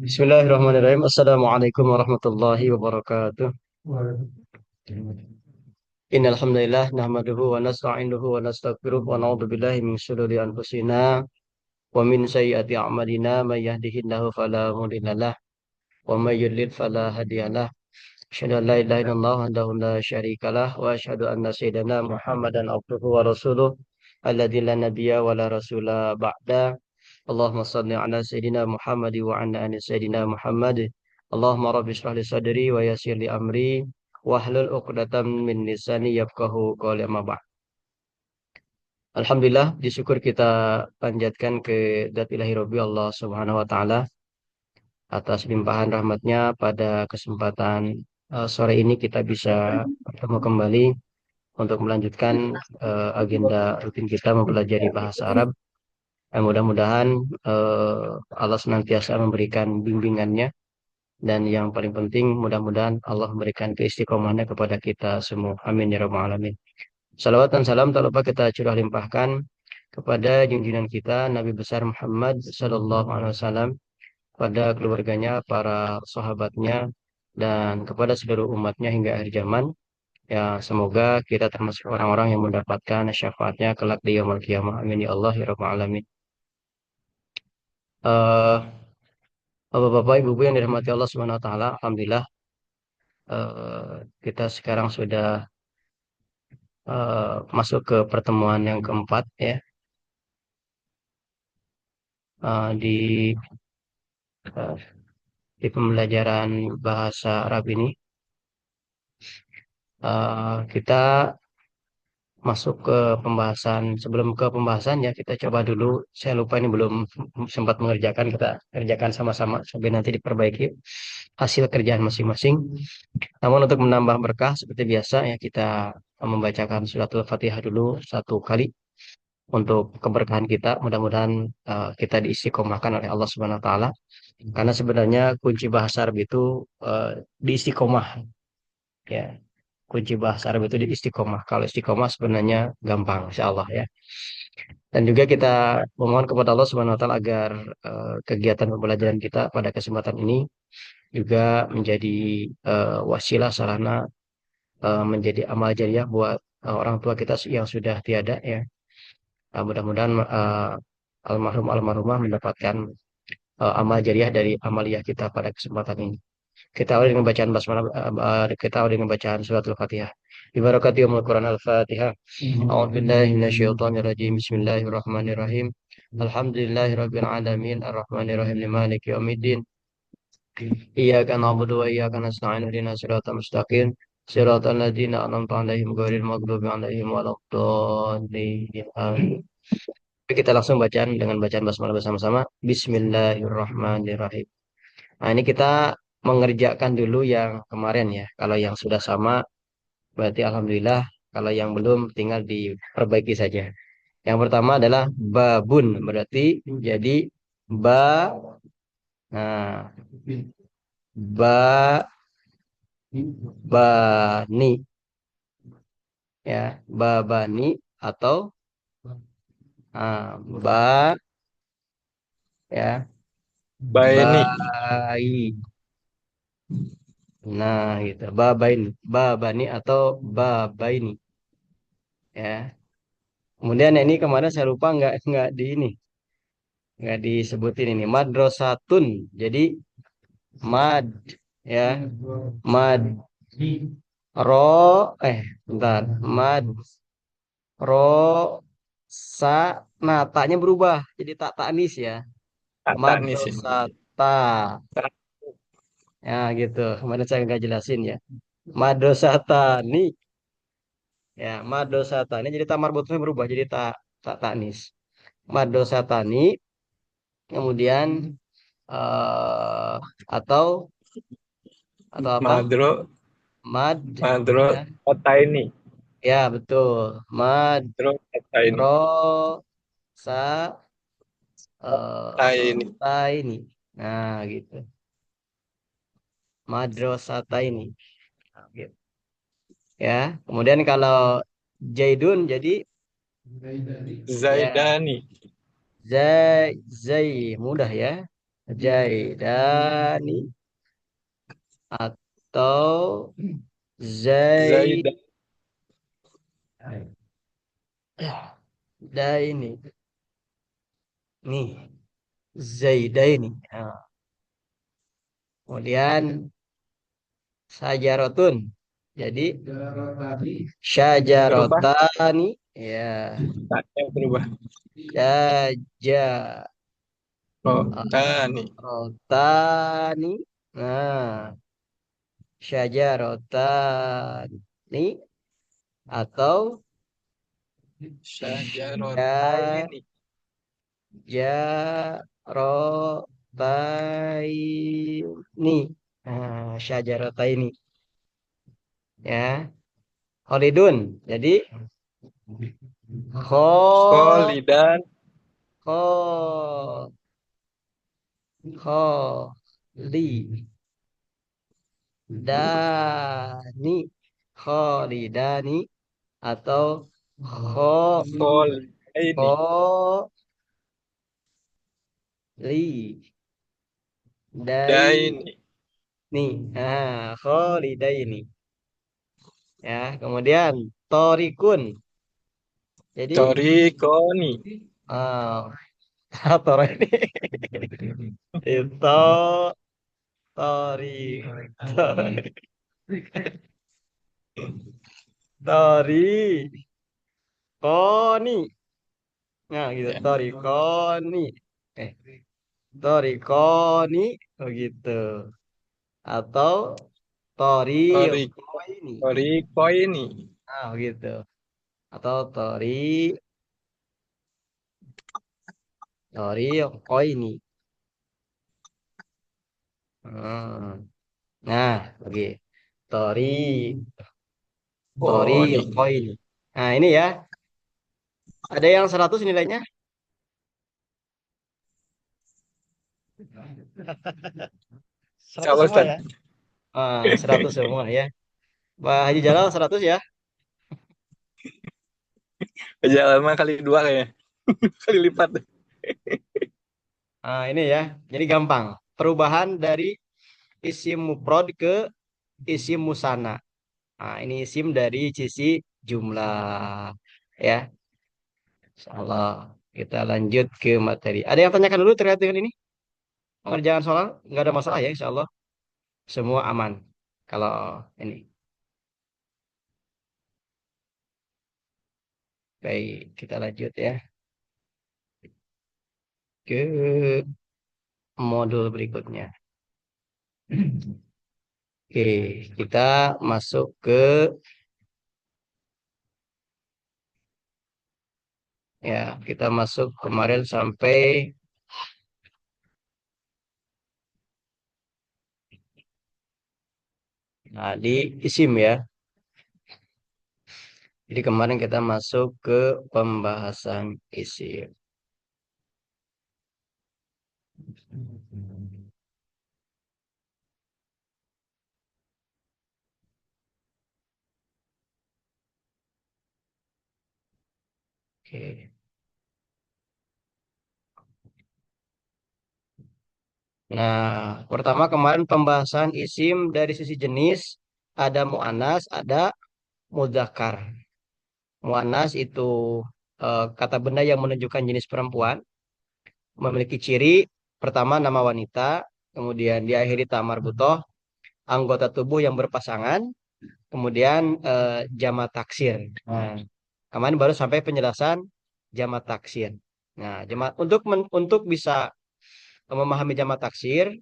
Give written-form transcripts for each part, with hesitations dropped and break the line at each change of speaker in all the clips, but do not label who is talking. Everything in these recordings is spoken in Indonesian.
Bismillahirrahmanirrahim. Assalamualaikum warahmatullahi wabarakatuh. Innal hamdalillah nahmaduhu wa nasta'inuhu wa nastaghfiruh wa na'udzu billahi min shururi anfusina wa min sayyiati a'malina may yahdihillahu fala mudhillalah wa may yudlil fala hadiyalah. Asyhadu an la ilaha illallah wahdahu la syarikalah wa asyhadu anna sayyidina Muhammadan abduhu wa rasuluh alladzi la nabiyya wa la rasula ba'da. Allahumma salli ala sayyidina Muhammad wa ala ali sayyidina Muhammad. Allahumma rabbi shrah li sadri wa yassir li amri wahlul 'uqdatam min lisani yafqahu qawli amma ba'd. Alhamdulillah, disyukur kita panjatkan ke zat ilahi Rabbi Allah Subhanahu wa taala atas limpahan rahmatnya pada kesempatan sore ini kita bisa bertemu kembali untuk melanjutkan agenda rutin kita mempelajari bahasa Arab. Mudah-mudahan Allah senantiasa memberikan bimbingannya dan yang paling penting mudah-mudahan Allah memberikan keistiqomahannya kepada kita semua. Amin ya rabbal alamin. Salawat dan salam tak lupa kita curah limpahkan kepada junjungan kita Nabi besar Muhammad sallallahu alaihi wasallam, pada keluarganya, para sahabatnya dan kepada seluruh umatnya hingga akhir zaman. Ya, semoga kita termasuk orang-orang yang mendapatkan syafaatnya kelak di yaumul qiyamah. Amin ya Allah ya rabbal alamin. Eh Bapak-bapak, ibu-ibu yang dirahmati Allah Subhanahu wa taala, alhamdulillah kita sekarang sudah masuk ke pertemuan yang keempat ya, di eh, di pembelajaran bahasa Arab ini. Kita masuk ke pembahasan. Sebelum ke pembahasan ya, kita coba dulu. Saya lupa ini belum sempat mengerjakan, kita kerjakan sama-sama sampai nanti diperbaiki hasil kerjaan masing-masing. Namun untuk menambah berkah seperti biasa ya, kita membacakan suratul Fatihah dulu satu kali untuk keberkahan kita. Mudah-mudahan kita diistiqomahkan oleh Allah Subhanahu wa taala. Karena sebenarnya kunci bahasa Arab itu diistiqomah ya. Kunci bahasa Arab itu di istiqomah. Kalau istiqomah sebenarnya gampang, insya Allah ya. Dan juga kita memohon kepada Allah Subhanahu Wa Taala agar kegiatan pembelajaran kita pada kesempatan ini juga menjadi wasilah sarana, menjadi amal jariah buat orang tua kita yang sudah tiada ya. Mudah-mudahan almarhum almarhumah mendapatkan amal jariah dari amaliyah kita pada kesempatan ini. Kita awali dengan bacaan basmalah, kita awali dengan bacaan suratul Fatihah. Bibarakati umul Quran al-Fatihah. A'udzu billahi minasyaitonir rajim. Bismillahirrahmanirrahim. Alhamdulillahirabbil alamin arrahmanir rahim maliki yaumiddin. Iyyaka na'budu wa iyyaka nasta'in ihdinas siratal mustaqim. Siratal ladzina an'amta 'alaihim ghairil maghdubi 'alaihim waladdallin. Amin. Kita langsung bacaan dengan bacaan basmalah bersama-sama. Bismillahirrahmanirrahim. Nah, ini kita mengerjakan dulu yang kemarin ya. Kalau yang sudah sama, berarti alhamdulillah. Kalau yang belum, tinggal diperbaiki saja. Yang pertama adalah babun, berarti jadi ba, nah, ba, bani, ya, babani atau ba, ya,
Baini,
bayi. Nah, gitu. Babaini, babani atau babaini, ya. Kemudian ini kemarin saya lupa nggak di ini, nggak disebutin ini madrasatun. Jadi mad ya, mad ro bentar, mad ro sa, nah taknya berubah jadi tak tanis ya,
kata nih sih.
madrasata ya gitu. Kemarin saya nggak jelasin ya, madrasatani ya, madrasatani jadi tak marbutnya berubah jadi tak tak tanis, madrasatani. Kemudian eh atau apa?
Madro,
Mad
Madro,
ya.
kota ini,
Ya, betul. Mad
Madro, kota ini,
ro sa
kota ini.
ta ini. Nah, gitu. Madrosata ini. Nah, gitu. Ya. Kemudian kalau Jaidun jadi ya
Zaidani,
Zai Zai mudah ya. Zaidani atau Zaid
Zaidan.
Daini. Nih, Zaidaini. Nah, kemudian Sajarotun. Jadi
Berubah.
Syajarotani. Ya,
Tanya berubah.
Syajarotani.
Oh, tani.
Nah, Syajarotani atau ya
Syajarotaini.
Jarotaini. Nah, Syajarotaini ya. Holidun. Jadi kho
Kholidan.
kho kho li dani kholidani atau kho
Kholidaini.
kho li dai
Daini.
nih kholidaini ya. Kemudian torikun. Jadi
Torikoni.
ah tor ini itu tori tori tori koni. Nah gitu
Ya.
tori koni eh tori koni begitu atau tori
Tori,
koni.
Torikoini.
Nah begitu atau tori tori koni. Hmm. Nah lagi tori tori
Oh, nih.
koni. Nah ini ya, ada yang 100 nilainya. 100
Kalau
semua
Ustaz.
ya. 100 semua ya. Pak Haji Jalal 100 ya.
Jalan mah kali dua kayaknya. Kali lipat.
Ini ya. Jadi gampang. Perubahan dari isim mufrad ke isim musanna. Ini isim dari sisi jumlah. Ya. Insyaallah kita lanjut ke materi. Ada yang tanyakan dulu terkait dengan ini? Pengerjaan soal nggak ada masalah ya, insya Allah. Semua aman. Kalau ini. Baik, kita lanjut ya ke modul berikutnya. Oke, kita masuk ke kita masuk kemarin sampai di isim ya. Jadi kemarin kita masuk ke pembahasan isim. Oke. Nah, pertama kemarin pembahasan isim dari sisi jenis ada mu'anas, ada mudzakkar. Mu'anas itu kata benda yang menunjukkan jenis perempuan, memiliki ciri pertama nama wanita, kemudian diakhiri ta marbutoh, anggota tubuh yang berpasangan, kemudian jamak taksir. Nah, kemarin baru sampai penjelasan jamak taksir. Nah, untuk bisa memahami jamak taksir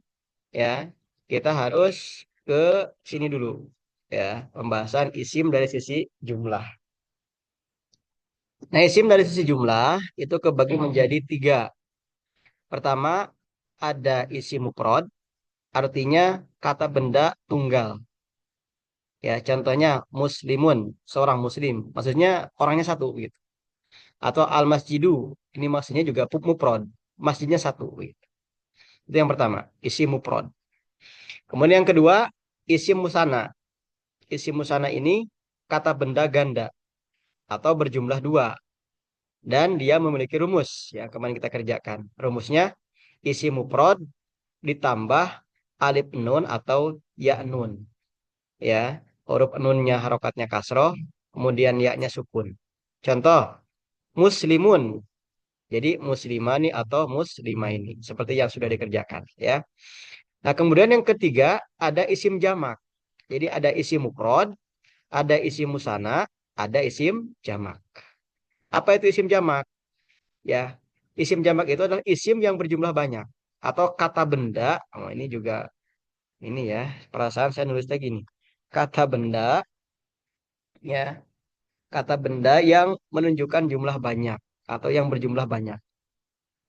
ya, kita harus ke sini dulu ya, pembahasan isim dari sisi jumlah. Nah, isim dari sisi jumlah itu kebagi menjadi tiga. Pertama, ada isim mufrad, artinya kata benda tunggal. Ya, contohnya muslimun, seorang muslim. Maksudnya orangnya satu gitu. Atau al-masjidu, ini maksudnya juga mufrad, masjidnya satu gitu. Itu yang pertama, isim mufrad. Kemudian yang kedua, isim musanna. Isim musanna ini kata benda ganda atau berjumlah dua dan dia memiliki rumus yang kemarin kita kerjakan. Rumusnya isim mufrad ditambah alif nun atau ya nun. Ya, huruf nunnya harokatnya kasroh, kemudian ya-nya sukun. Contoh, muslimun. Jadi muslimani atau muslimaini. Seperti yang sudah dikerjakan. Ya. Nah, kemudian yang ketiga ada isim jamak. Jadi ada isim mufrad, ada isim musana, ada isim jamak. Apa itu isim jamak? Ya, isim jamak itu adalah isim yang berjumlah banyak atau kata benda. Oh, ini juga ini ya, perasaan saya nulisnya gini. Kata benda ya, kata benda yang menunjukkan jumlah banyak atau yang berjumlah banyak.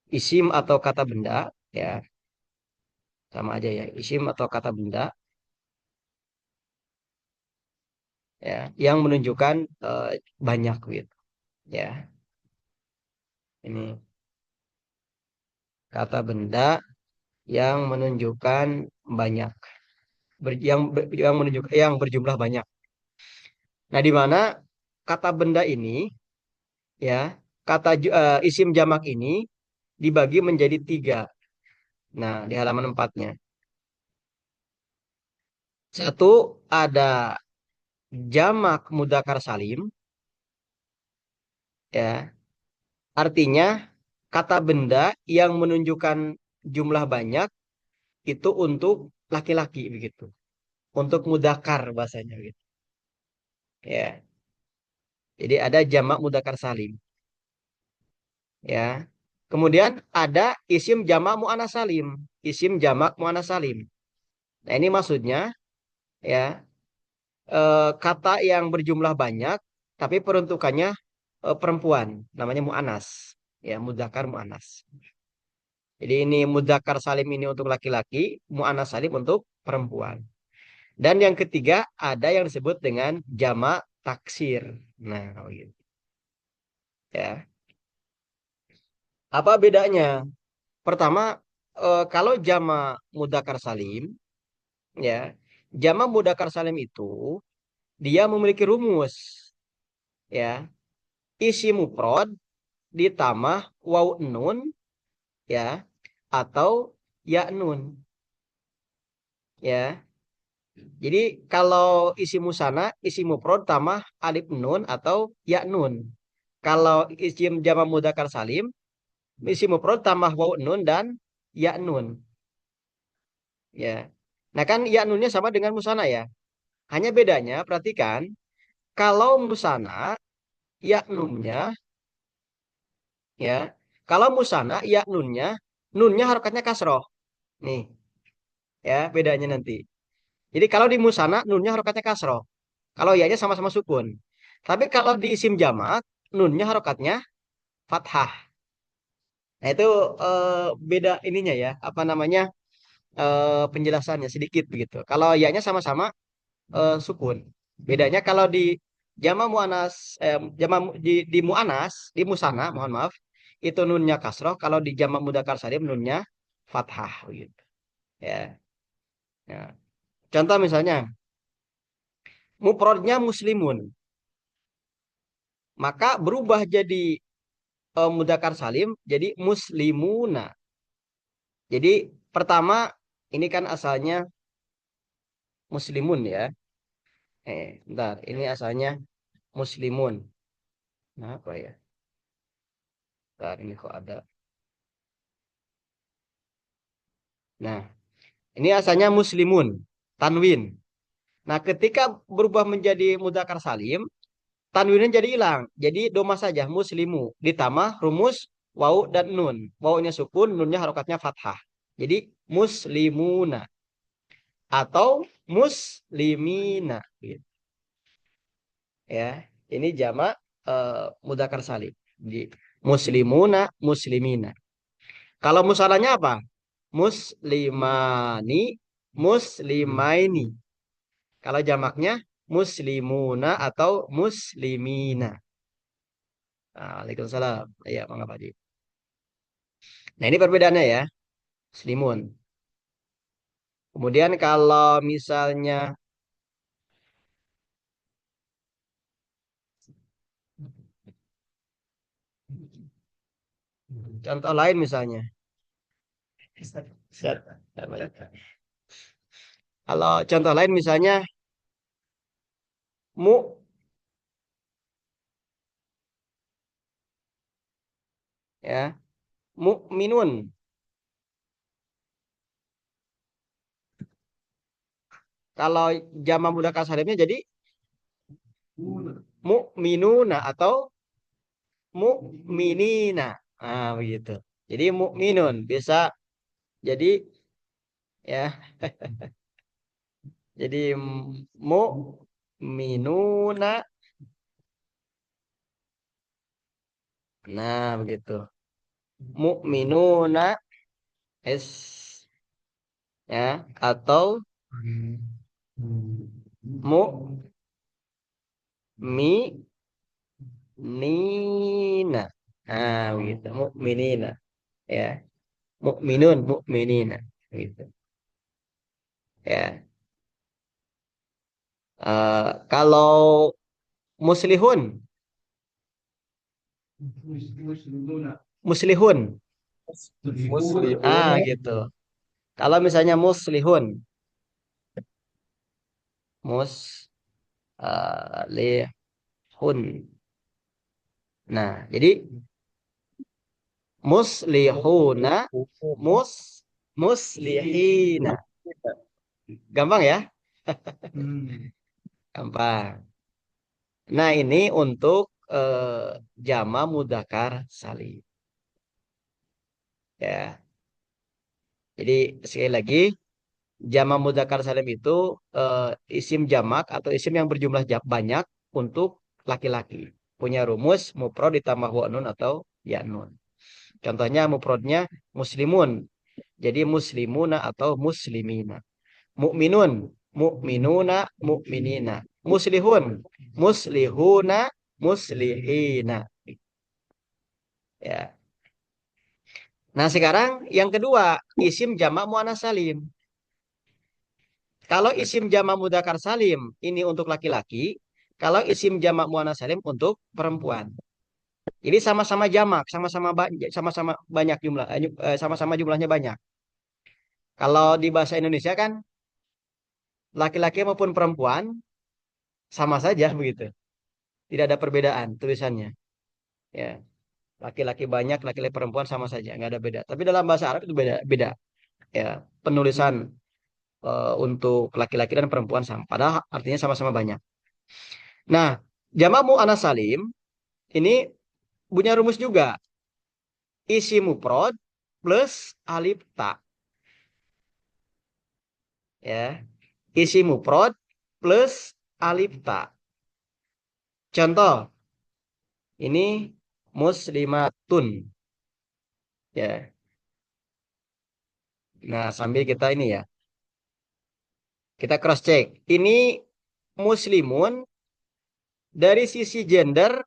Isim atau kata benda ya, sama aja ya. Isim atau kata benda ya yang menunjukkan banyak gitu. Ya, ini kata benda yang menunjukkan banyak. Yang menunjukkan yang berjumlah banyak. Nah, di mana kata benda ini ya, isim jamak ini dibagi menjadi tiga. Nah, di halaman empatnya. Satu ada jamak mudzakkar salim, ya. Artinya kata benda yang menunjukkan jumlah banyak itu untuk laki-laki begitu. Untuk mudzakkar bahasanya gitu. Ya. Jadi ada jamak mudzakkar salim, ya. Kemudian ada isim jamak muannats salim, isim jamak muannats salim. Nah, ini maksudnya ya kata yang berjumlah banyak tapi peruntukannya perempuan, namanya mu'anas. Ya, mudzakkar mu'anas. Jadi ini mudzakkar salim ini untuk laki-laki, mu'anas salim untuk perempuan. Dan yang ketiga ada yang disebut dengan jamak taksir. Nah, oh gitu. Ya. Apa bedanya? Pertama, kalau jamak mudzakkar salim, ya, jamak mudzakkar salim itu dia memiliki rumus, ya. Isi mufrad ditambah waw nun ya atau ya nun ya. Jadi kalau isi musana isi mufrad tambah alif nun atau ya nun. Kalau isim jamak mudzakkar salim isi mufrad tambah waw nun dan ya nun ya. Nah, kan ya nunnya sama dengan musana ya. Hanya bedanya perhatikan kalau musana ya nunnya ya. Kalau musana ya nunnya harokatnya kasroh. Nih ya bedanya nanti. Jadi kalau di musana nunnya harokatnya kasroh. Kalau ya-nya sama-sama sukun. Tapi kalau di isim jamak nunnya harokatnya fathah. Nah itu beda ininya ya, apa namanya penjelasannya sedikit begitu. Kalau ya-nya sama-sama sukun. Bedanya kalau di jama muanas, di muanas, di musana, mohon maaf, itu nunnya kasroh. Kalau di jama mudzakkar salim nunnya fathah gitu. Ya. Ya. Contoh misalnya mufradnya muslimun, maka berubah jadi mudzakkar salim jadi muslimuna. Jadi pertama ini kan asalnya muslimun ya. Bentar, ini asalnya muslimun. Nah, apa ya? Bentar, ini kok ada. Nah, ini asalnya muslimun, tanwin. Nah, ketika berubah menjadi mudzakkar salim, tanwinnya jadi hilang. Jadi doma saja muslimu ditambah rumus wau dan nun. Waunya sukun, nunnya harokatnya fathah. Jadi muslimuna atau muslimina gitu. Ya, ini jamak mudzakkar salim. Di muslimuna, muslimina. Kalau musalahnya apa? Muslimani, muslimaini. Kalau jamaknya muslimuna atau muslimina. Waalaikumsalam. Ya, mangga Pak Haji. Nah, ini perbedaannya ya, muslimun. Kemudian kalau misalnya contoh lain misalnya, Zat. Kalau contoh lain misalnya mu ya, mukminun. Kalau jama mudzakkar salimnya jadi mukminuna atau mukminina. Nah, begitu. Jadi mukminun bisa jadi ya, jadi mukminuna. Nah, begitu. Mukminuna es ya atau mu mi nina. Nah, begitu. Mukminina ya. Mukminun, mukminina gitu. Ya. Kalau muslihun, muslihun.
Muslihun.
Gitu. Kalau misalnya muslihun, lihun. Nah, jadi muslihuna, mus muslihina. Gampang ya? Gampang. Nah, ini untuk jama mudzakkar salim. Ya. Jadi sekali lagi jama mudzakkar salim itu isim jamak atau isim yang berjumlah banyak untuk laki-laki. Punya rumus mufrad ditambah wa nun atau ya nun. Contohnya mufradnya muslimun. Jadi muslimuna atau muslimina. Mukminun, mukminuna, mukminina. Muslihun, muslihuna, muslihina. Ya. Nah, sekarang yang kedua, isim jamak muannats salim. Kalau isim jamak mudzakkar salim ini untuk laki-laki, kalau isim jamak muannats salim untuk perempuan. Jadi sama-sama jamak, sama-sama banyak jumlah, sama-sama jumlahnya banyak. Kalau di bahasa Indonesia kan laki-laki maupun perempuan sama saja begitu. Tidak ada perbedaan tulisannya. Ya, laki-laki banyak, laki-laki perempuan sama saja, nggak ada beda. Tapi dalam bahasa Arab itu beda, beda. Ya, penulisan untuk laki-laki dan perempuan sama. Padahal artinya sama-sama banyak. Nah, jamak muannats salim ini punya rumus juga. Isi mufrad plus alif ta. Ya, isi mufrad plus alif ta. Contoh, ini muslimatun. Ya. Nah, sambil kita ini ya, kita cross check. Ini muslimun dari sisi gender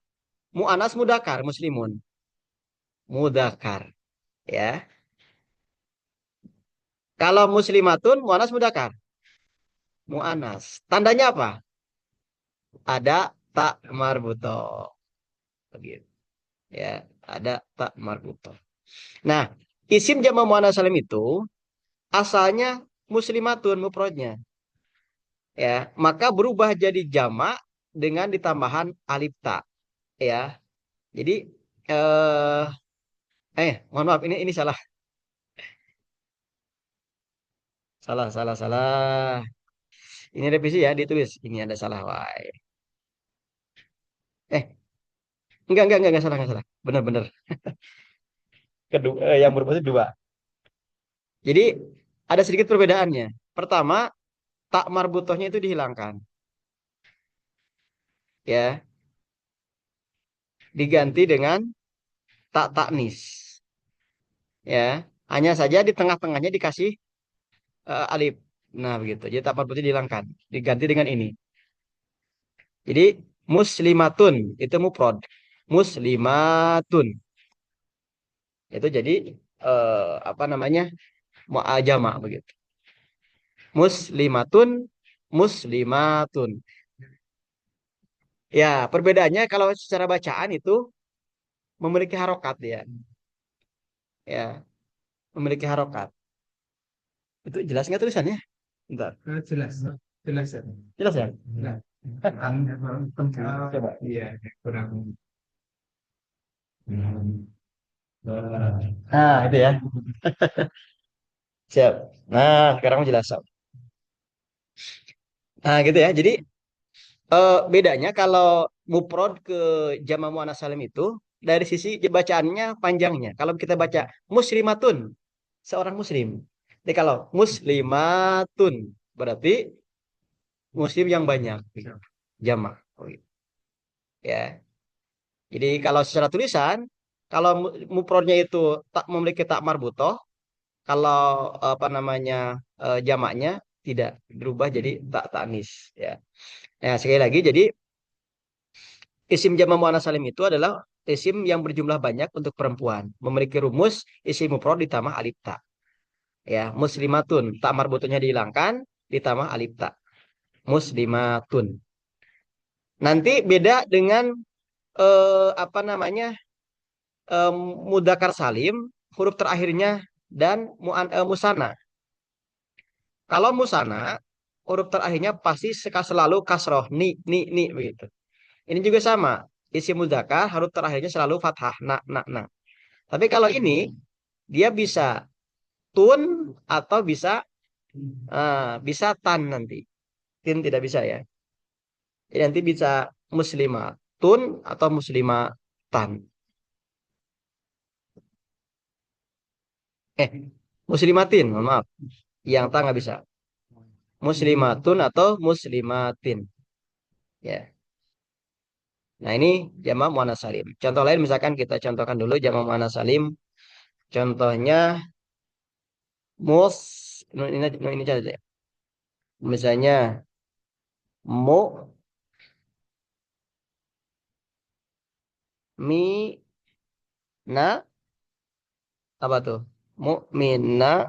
mu'anas mudakar muslimun. Mudakar, ya. Kalau muslimatun mu'anas mudakar, mu'anas. Tandanya apa? Ada tak marbuto. Begitu. Ya, ada tak marbuto. Nah, isim jama mu'anas salim itu asalnya muslimatun mufradnya. Ya, maka berubah jadi jama dengan ditambahan alif ta. Ya, jadi mohon maaf ini salah. Salah, salah, salah. Ini revisi ya, ditulis. Ini ada salah, wah. Enggak salah, enggak salah. Benar-benar. Kedua, yang berubah itu dua. Jadi ada sedikit perbedaannya. Pertama, tak marbutohnya itu dihilangkan, ya, diganti dengan tak taknis, ya. Hanya saja di tengah-tengahnya dikasih alif. Nah, begitu. Jadi tak marbutnya dihilangkan, diganti dengan ini. Jadi muslimatun itu mufrad. Muslimatun itu jadi apa namanya? Mu'ajama begitu. Muslimatun, muslimatun. Ya, perbedaannya kalau secara bacaan itu memiliki harokat ya. Ya. memiliki harokat. Itu jelas nggak tulisannya? Bentar.
Jelas, jelas ya.
Jelas ya?
Nah, coba. Iya, kurang.
Nah, itu ya. Siap. Nah, sekarang jelas. Sob. Nah, gitu ya. Jadi bedanya kalau mufrad ke jama' muannats salim itu dari sisi bacaannya panjangnya. Kalau kita baca muslimatun, seorang muslim. Jadi kalau muslimatun berarti muslim yang banyak jama'. Oh, gitu. Ya. Jadi kalau secara tulisan, kalau mufradnya itu tak memiliki tak marbutoh, kalau apa namanya jamaknya tidak berubah jadi tak tanis ya. Nah, sekali lagi jadi isim jama' muannats salim itu adalah isim yang berjumlah banyak untuk perempuan, memiliki rumus isim mufrad ditambah alif ta. Ya, muslimatun, tak marbutunya dihilangkan, ditambah alif ta. Muslimatun. Nanti beda dengan apa namanya? Mudzakkar salim, huruf terakhirnya dan musana. Kalau musana, huruf terakhirnya pasti selalu kasroh, ni begitu. Ini juga sama. Isim mudzakkar huruf terakhirnya selalu fathah, na. Tapi kalau ini dia bisa tun atau bisa tan nanti. Tin tidak bisa ya. Jadi nanti bisa muslimatun atau muslimatan. Eh, muslimatin, mohon maaf. Yang tak nggak bisa. Muslimatun atau muslimatin. Ya. Nah, ini jamak muannats salim. Contoh lain misalkan kita contohkan dulu jamak muannats salim. Contohnya mus ini contoh ya. Misalnya mu mi na apa tuh? Mukmina.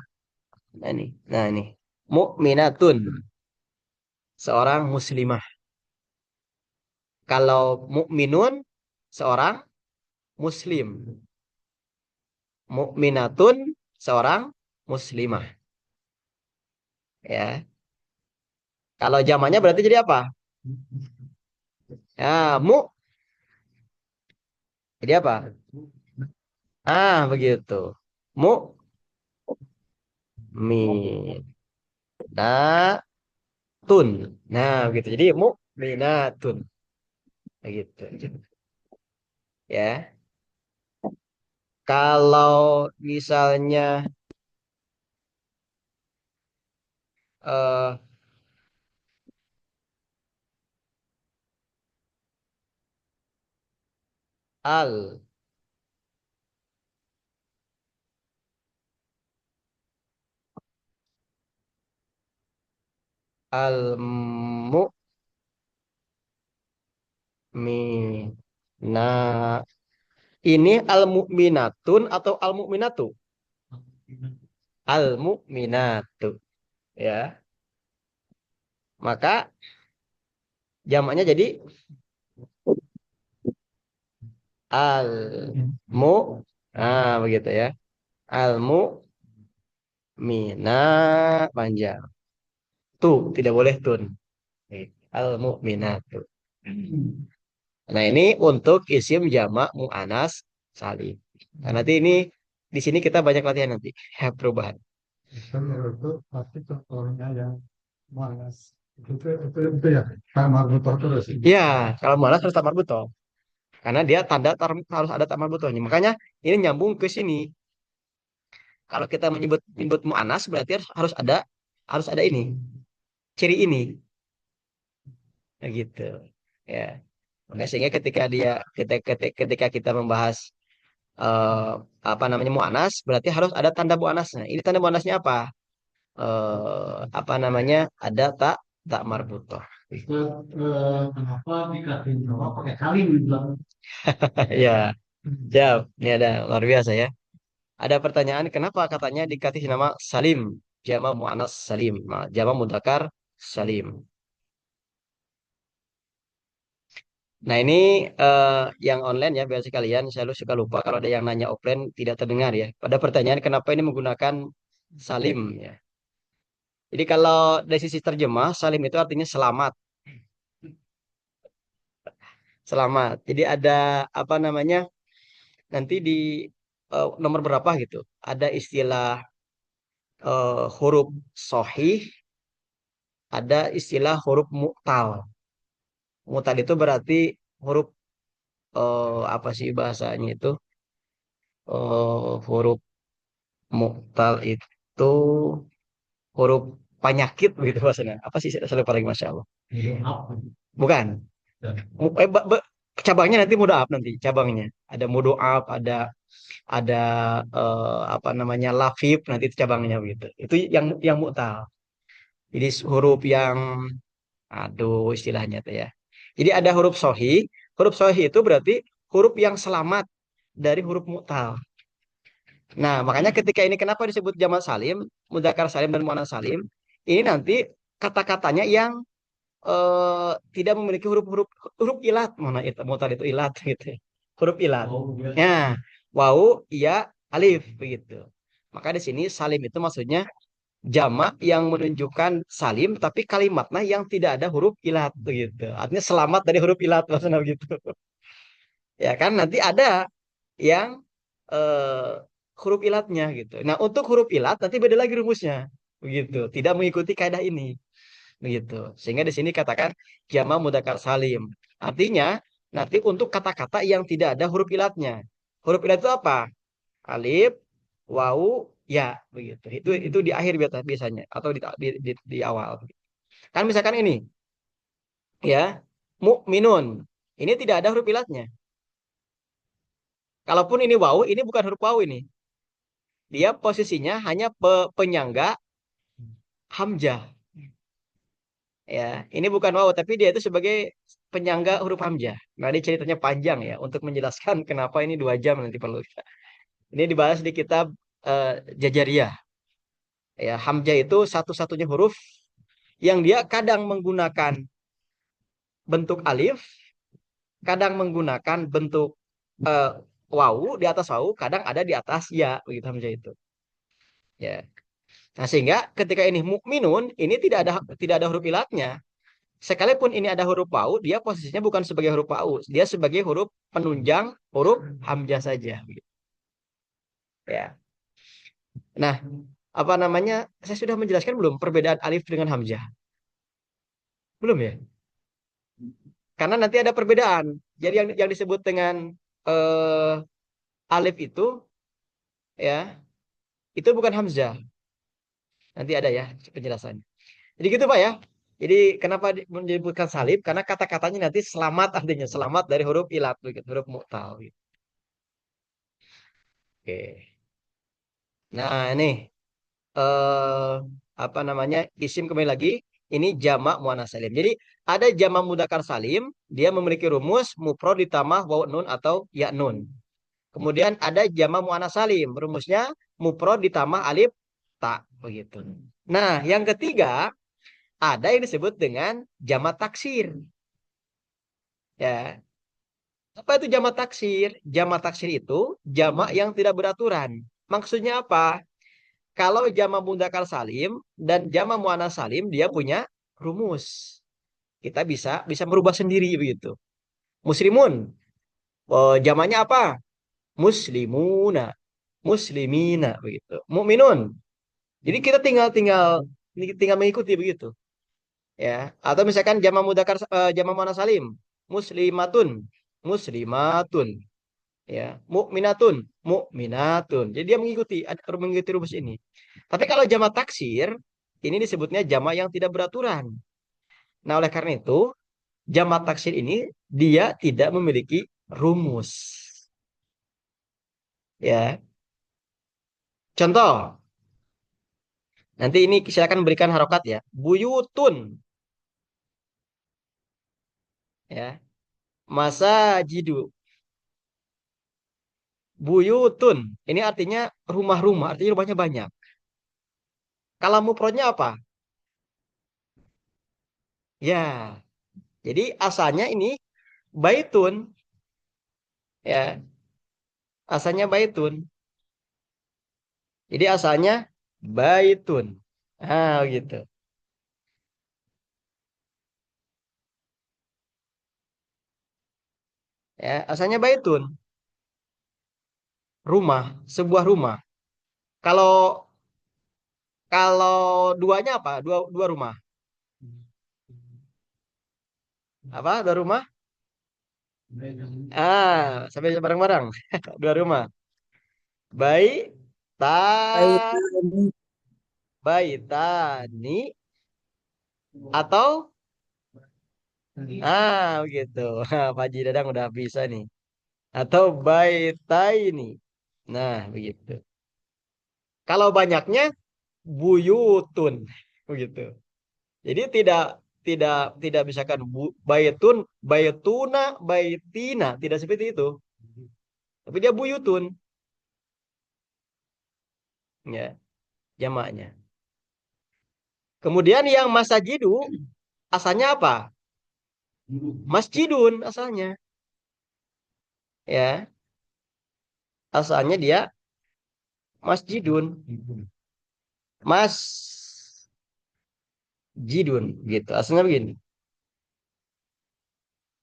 Nah ini. Nah ini. Mukminatun. Seorang muslimah. Kalau mukminun seorang muslim. Mukminatun seorang muslimah. Ya. Kalau zamannya berarti jadi apa? Ya, jadi apa? Begitu. Mukminatun. Nah, begitu. Jadi mukminatun. Begitu. Ya. Kalau misalnya eh al al mukmina ini al mukminatun atau al mukminatu? Al mukminatu ya. Maka jamaknya jadi al mu begitu ya. Al mukmina panjang. Tuh tidak boleh tun. Al mukminatu. Nah, ini untuk isim jamak mu'anas salim. Nah, nanti ini di sini kita banyak latihan nanti. Ya, perubahan.
Itu menurutku pasti contohnya yang malas. Itu ya, tak marbutoh terus.
Ya, kalau mu'anas harus tamar butoh. Karena dia tanda harus ada tamar butohnya. Makanya ini nyambung ke sini. Kalau kita menyebut menyebut mu'anas berarti harus ada ini. Ciri ini. Nah, gitu. Ya. Makanya sehingga ketika kita membahas eh, apa namanya mu'anas berarti harus ada tanda mu'anasnya. Ini tanda mu'anasnya apa? Apa namanya? Ada tak marbutoh.
Itu kenapa dikasih nama pakai kalim bilang?
Ya, siap. Ini ada luar biasa ya. Ada pertanyaan, kenapa katanya dikasih nama Salim? Jama mu'anas Salim. Jama mudzakkar Salim. Nah ini yang online ya, biar sekalian saya suka lupa kalau ada yang nanya offline tidak terdengar ya. Pada pertanyaan kenapa ini menggunakan salim ya. Jadi kalau dari sisi terjemah, salim itu artinya selamat, selamat. Jadi ada apa namanya? Nanti di nomor berapa gitu. Ada istilah huruf sohih, ada istilah huruf mu'tal. Mu'tal itu berarti huruf apa sih bahasanya itu? Huruf mu'tal itu huruf penyakit begitu bahasanya. Apa sih saya lupa lagi Masya Allah. Bukan. Cabangnya nanti mudaaf nanti cabangnya. Ada mudoaf, ada apa namanya lafif nanti itu cabangnya begitu. Itu yang mu'tal. Jadi huruf yang aduh istilahnya tuh ya. Jadi ada huruf sohi. Huruf sohi itu berarti huruf yang selamat dari huruf mu'tal. Nah, makanya ketika ini kenapa disebut jamak salim, mudzakkar salim dan muannats salim? Ini nanti kata-katanya yang tidak memiliki huruf-huruf huruf ilat. Mana itu mu'tal itu ilat gitu. Ya. Huruf ilat. Ya, wau, iya, alif begitu. Maka di sini salim itu maksudnya jamak yang menunjukkan salim tapi kalimatnya yang tidak ada huruf ilat begitu. Artinya selamat dari huruf ilat maksudnya begitu. Ya kan nanti ada yang eh, huruf ilatnya gitu. Nah, untuk huruf ilat nanti beda lagi rumusnya. Begitu. Tidak mengikuti kaidah ini. Begitu. Sehingga di sini katakan jamak mudzakkar salim. Artinya nanti untuk kata-kata yang tidak ada huruf ilatnya. Huruf ilat itu apa? Alif, wau, ya, begitu. Itu di akhir biasanya atau di awal. Kan misalkan ini, ya, mukminun. Ini tidak ada huruf ilatnya. Kalaupun ini wau, ini bukan huruf wau ini. Dia posisinya hanya penyangga hamzah. Ya, ini bukan wau, tapi dia itu sebagai penyangga huruf hamzah. Nah, ini ceritanya panjang ya untuk menjelaskan kenapa ini 2 jam nanti perlu. Ini dibahas di kitab Jajariyah. Ya, hamzah itu satu-satunya huruf yang dia kadang menggunakan bentuk alif, kadang menggunakan bentuk eh, wawu di atas wawu, kadang ada di atas ya, begitu hamzah itu. Ya. Nah, sehingga ketika ini mukminun, ini tidak ada huruf ilatnya. Sekalipun ini ada huruf wawu, dia posisinya bukan sebagai huruf wawu, dia sebagai huruf penunjang huruf hamzah saja. Begitu. Ya. Nah, apa namanya? Saya sudah menjelaskan belum perbedaan alif dengan hamzah? Belum ya? Karena nanti ada perbedaan. Jadi yang disebut dengan eh, alif itu ya, itu bukan hamzah. Nanti ada ya penjelasannya. Jadi gitu Pak ya. Jadi kenapa menyebutkan salib? Karena kata-katanya nanti selamat artinya selamat dari huruf ilat begitu, huruf mu'tal gitu. Oke. Nah, ini eh apa namanya? Isim kembali lagi. Ini jamak muannats salim. Jadi ada jamak mudzakkar salim, dia memiliki rumus mufrad ditambah waw nun atau ya nun. Kemudian ada jamak muannats salim, rumusnya mufrad ditambah alif ta begitu. Nah, yang ketiga ada yang disebut dengan jamak taksir. Ya, apa itu jamak taksir? Jamak taksir itu jamak yang tidak beraturan. Maksudnya apa? Kalau jamak mudzakkar salim dan jamak muannats salim dia punya rumus. Kita bisa bisa merubah sendiri begitu. Muslimun, jamaknya apa? Muslimuna, muslimina begitu. Mukminun. Jadi kita tinggal tinggal tinggal mengikuti begitu. Ya, atau misalkan jamak muannats salim, muslimatun, muslimatun, ya, mukminatun, mukminatun. Jadi dia mengikuti rumus ini. Tapi kalau jamak taksir ini disebutnya jamak yang tidak beraturan. Nah, oleh karena itu jamak taksir ini dia tidak memiliki rumus. Ya, contoh. Nanti ini saya akan berikan harokat ya. Buyutun, ya. Masa jidu. Buyutun. Ini artinya rumah-rumah, artinya rumahnya banyak. Kalau mufradnya apa? Ya. Jadi asalnya ini baitun, ya, asalnya baitun. Jadi asalnya baitun. Ah, gitu. Ya, asalnya baitun, rumah, sebuah rumah. Kalau kalau duanya apa? Dua rumah. Apa? Dua rumah? Ah, sampai bareng-bareng. Dua rumah. Baita,
Baitani.
baitani atau begitu. Pak Haji Dadang udah bisa nih. Atau baitaini. Nah, begitu. Kalau banyaknya buyutun, begitu. Jadi tidak tidak tidak misalkan baitun, baituna, baitina, tidak seperti itu. Tapi dia buyutun, ya, jamaknya. Kemudian yang masajidu asalnya apa? Masjidun asalnya, ya. Asalnya dia masjidun, masjidun gitu. Asalnya begini,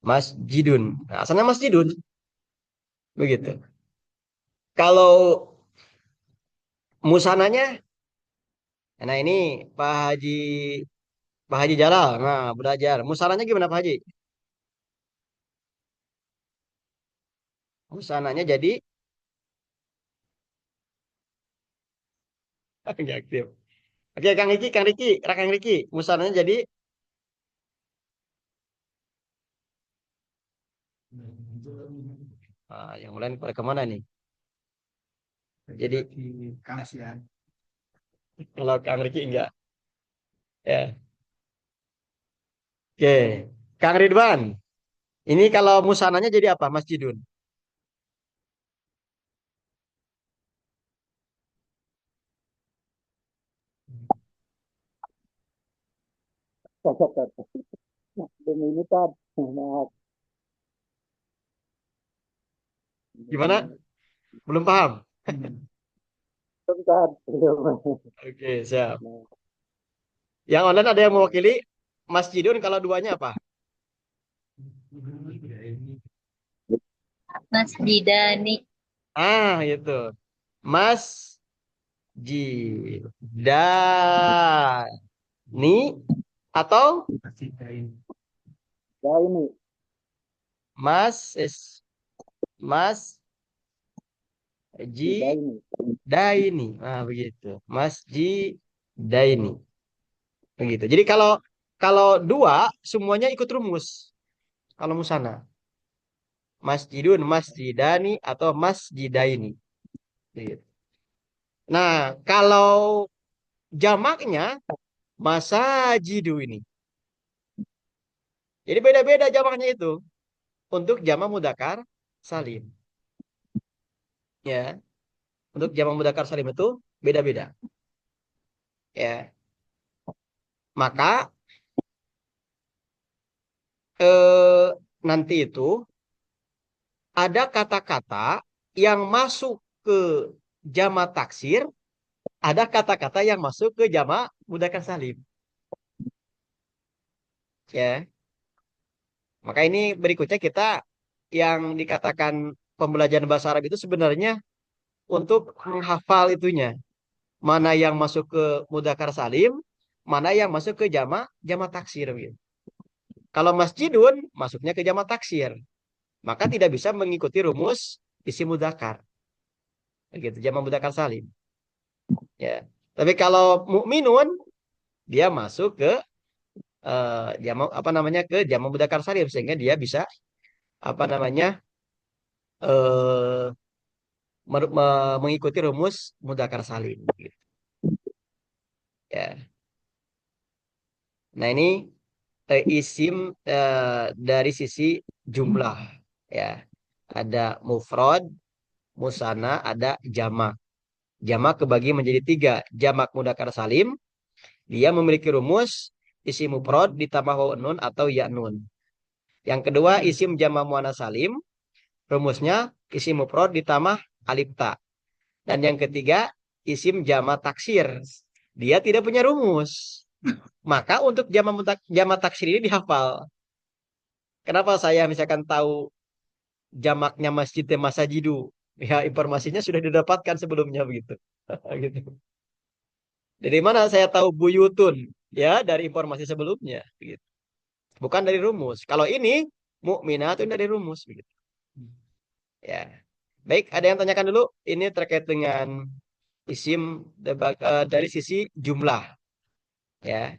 masjidun. Nah, asalnya masjidun, begitu. Kalau musananya, nah ini Pak Haji Pak Haji Jalal, nah belajar. Musananya gimana Pak Haji? Musananya jadi nggak aktif. Oke, Kang Riki, musananya jadi yang lain pada kemana nih? Jadi
kasihan.
kalau Kang Riki enggak, ya. Oke, Kang Ridwan, ini kalau musananya jadi apa? Masjidun.
Demi ini Tad. Maaf.
Gimana? Belum paham?
Tad. Belum.
Oke, siap. Yang online ada yang mewakili Masjidun kalau duanya apa?
Masjidani.
Itu. Masjidani atau
Ya ini.
Mas Mas
Tidak ini.
Jidaini. Begitu. Masjidaini. Begitu. Jadi kalau kalau dua semuanya ikut rumus. Kalau musana. Masjidun, masjidani atau masjidaini. Gitu. Nah, kalau jamaknya masajidu ini. Jadi beda-beda jamaknya itu untuk jamak mudakar salim. Ya, untuk jamak mudakar salim itu beda-beda. Ya, maka nanti itu ada kata-kata yang masuk ke jamak taksir, ada kata-kata yang masuk ke jamak mudzakkar salim. Ya. Maka ini berikutnya kita yang dikatakan pembelajaran bahasa Arab itu sebenarnya untuk menghafal itunya. Mana yang masuk ke mudzakkar salim, mana yang masuk ke jamak jamak taksir gitu. Kalau masjidun masuknya ke jamak taksir, maka tidak bisa mengikuti rumus isi mudzakkar. Begitu, jamak mudzakkar salim. Ya. Tapi kalau mukminun dia masuk ke jamak apa namanya ke jamak mudzakkar salim sehingga dia bisa apa namanya eh mengikuti rumus mudzakkar salim gitu. Ya. Nah, ini isim dari sisi jumlah ya. Ada mufrad, musanna, ada jamak. Jamak kebagi menjadi tiga. Jamak mudzakkar salim, dia memiliki rumus isi mufrad ditambah waw nun atau ya nun. Yang kedua isim jama' muannats salim, rumusnya isim mufrad ditambah alif ta. Dan yang ketiga isim jama' taksir. Dia tidak punya rumus. Maka untuk jama' taksir ini dihafal. Kenapa saya misalkan tahu jamaknya masjid dan masajidu? Ya, informasinya sudah didapatkan sebelumnya begitu. Gitu. Dari mana saya tahu buyutun? Ya, dari informasi sebelumnya gitu. Bukan dari rumus. Kalau ini mukminatun dari rumus begitu. Ya. Baik, ada yang tanyakan dulu. Ini terkait dengan isim dari sisi jumlah, ya.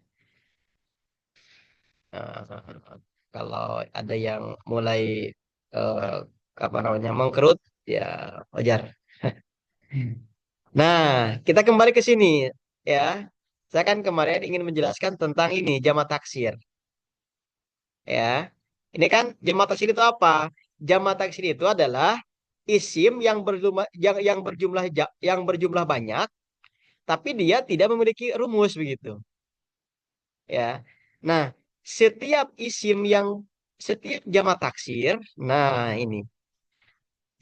Kalau ada yang mulai eh, apa namanya mengkerut, ya wajar. Nah, kita kembali ke sini, ya. Saya kan kemarin ingin menjelaskan tentang ini jamak taksir, ya. Ini kan jamak taksir itu apa? Jamak taksir itu adalah isim yang berjumlah banyak, tapi dia tidak memiliki rumus begitu, ya. Nah, setiap isim yang setiap jamak taksir, nah ini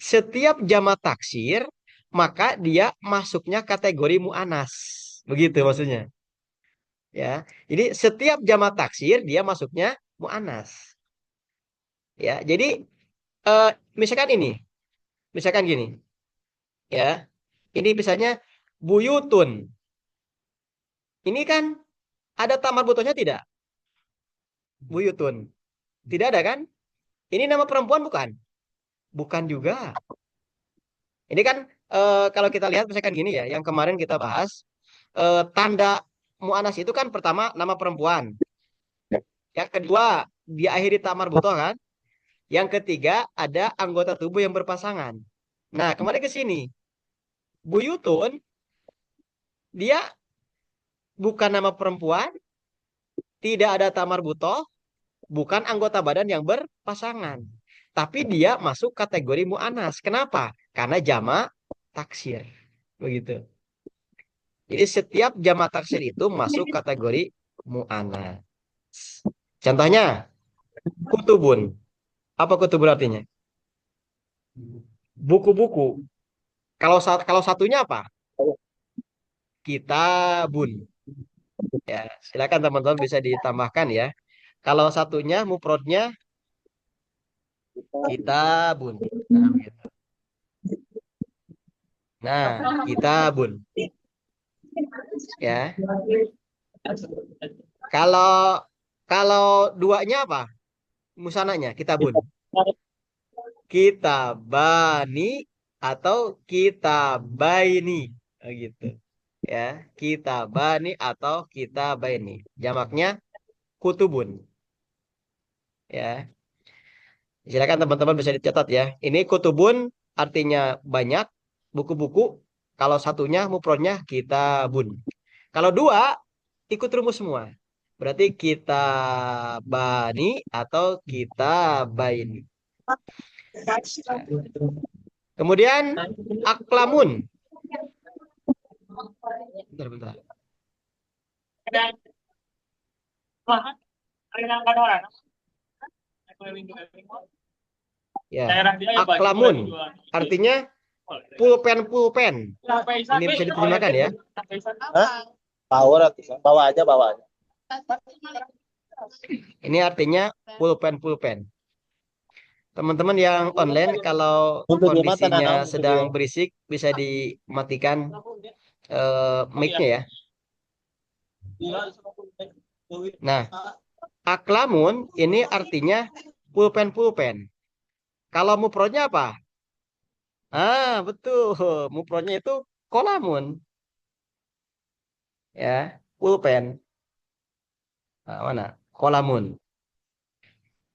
setiap jamak taksir maka dia masuknya kategori mu'anas, begitu maksudnya, ya. Jadi setiap jamak taksir dia masuknya mu'anas, ya. Jadi eh, misalkan ini, misalkan gini, ya. Ini misalnya buyutun. Ini kan ada tamar butohnya tidak? Buyutun. Tidak ada kan? Ini nama perempuan bukan? Bukan juga. Ini kan kalau kita lihat misalkan gini ya, yang kemarin kita bahas tanda mu'anas itu kan pertama nama perempuan. Yang kedua diakhiri tamar butoh kan? Yang ketiga ada anggota tubuh yang berpasangan. Nah, kembali ke sini. Buyutun dia bukan nama perempuan, tidak ada tamar butoh, bukan anggota badan yang berpasangan. Tapi dia masuk kategori mu'anas. Kenapa? Karena jama' taksir. Begitu. Jadi setiap jama' taksir itu masuk kategori mu'anas. Contohnya, kutubun. Apa kutubun artinya? Buku-buku. Kalau satunya apa? Kitabun. Ya, silakan teman-teman bisa ditambahkan ya. Kalau satunya mufradnya kitabun. Nah, begitu. Nah, kitabun. Ya. Kalau kalau duanya apa? Musananya kitabun. Kitabani atau kitabaini. Nah, gitu. Ya, kitabani atau kitabaini. Jamaknya kutubun. Ya. Silakan teman-teman bisa dicatat ya. Ini kutubun artinya banyak buku-buku. Kalau satunya mufradnya kitabun. Kalau dua ikut rumus semua. Berarti kita bani atau kita baini. Kemudian aklamun. Bentar, bentar. Ya, aklamun artinya pulpen. Ini bisa diterjemahkan ya.
Hah? Bawa aja, bawa aja.
Ini artinya pulpen. Teman-teman yang online kalau kondisinya sedang berisik bisa dimatikan mic-nya ya. Nah, aklamun ini artinya pulpen. Kalau mufradnya apa? Ah, betul. Mufradnya itu kolamun. Ya, pulpen. Nah, mana? Kolamun.